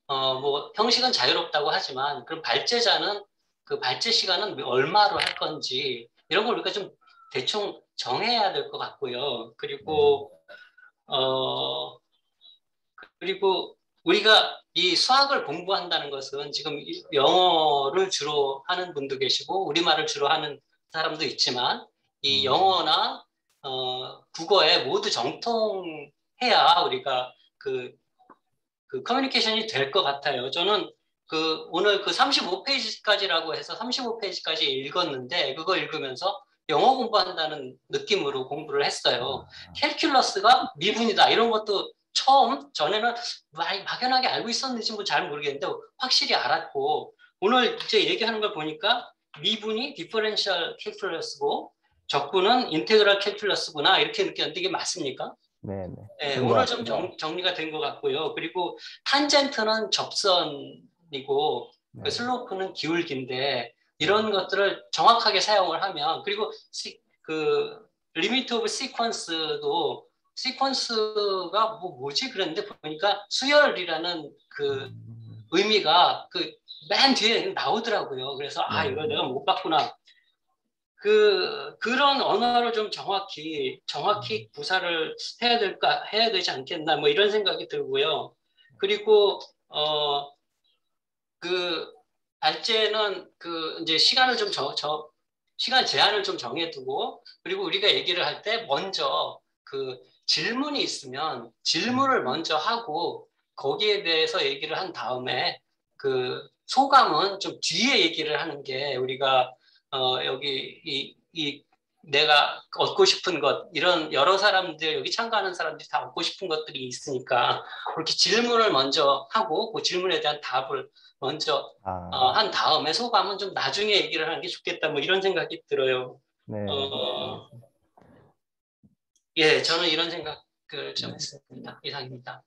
뭐 형식은 자유롭다고 하지만 그럼 발제자는 그 발제 시간은 얼마로 할 건지 이런 걸 우리가 좀 대충 정해야 될 것 같고요. 그리고 우리가 이 수학을 공부한다는 것은 지금 영어를 주로 하는 분도 계시고 우리말을 주로 하는 사람도 있지만 이 영어나 국어에 모두 정통해야 우리가 그 커뮤니케이션이 될 것 같아요. 저는 오늘 35페이지까지라고 해서 35페이지까지 읽었는데 그거 읽으면서 영어 공부한다는 느낌으로 공부를 했어요. 캘큘러스가 미분이다 이런 것도 전에는 막연하게 알고 있었는지 잘 모르겠는데 확실히 알았고 오늘 이제 얘기하는 걸 보니까 미분이 디퍼런셜 캘큘러스고 적분은 인테그럴 캘큘러스구나 이렇게 느꼈는데 이게 맞습니까? 네, 오늘 좀 정리가 된 것 같고요. 그리고 탄젠트는 접선이고 슬로프는 기울기인데 이런 것들을 정확하게 사용을 하면 그리고 리미트 오브 시퀀스도 시퀀스가 뭐지 그랬는데 보니까 수열이라는 그 의미가 맨 뒤에 나오더라고요. 그래서 이거 내가 못 봤구나. 그런 언어를 좀 정확히 구사를 해야 되지 않겠나 뭐 이런 생각이 들고요. 그리고 발제는 이제 시간을 좀 시간 제한을 좀 정해두고 그리고 우리가 얘기를 할 때 먼저 질문이 있으면 질문을 먼저 하고 거기에 대해서 얘기를 한 다음에 소감은 좀 뒤에 얘기를 하는 게 우리가 여기 내가 얻고 싶은 것 이런 여러 사람들 여기 참가하는 사람들이 다 얻고 싶은 것들이 있으니까 그렇게 질문을 먼저 하고 그 질문에 대한 답을 먼저 한 다음에 소감은 좀 나중에 얘기를 하는 게 좋겠다 뭐 이런 생각이 들어요. 예, 저는 이런 생각을 좀 했습니다. 이상입니다.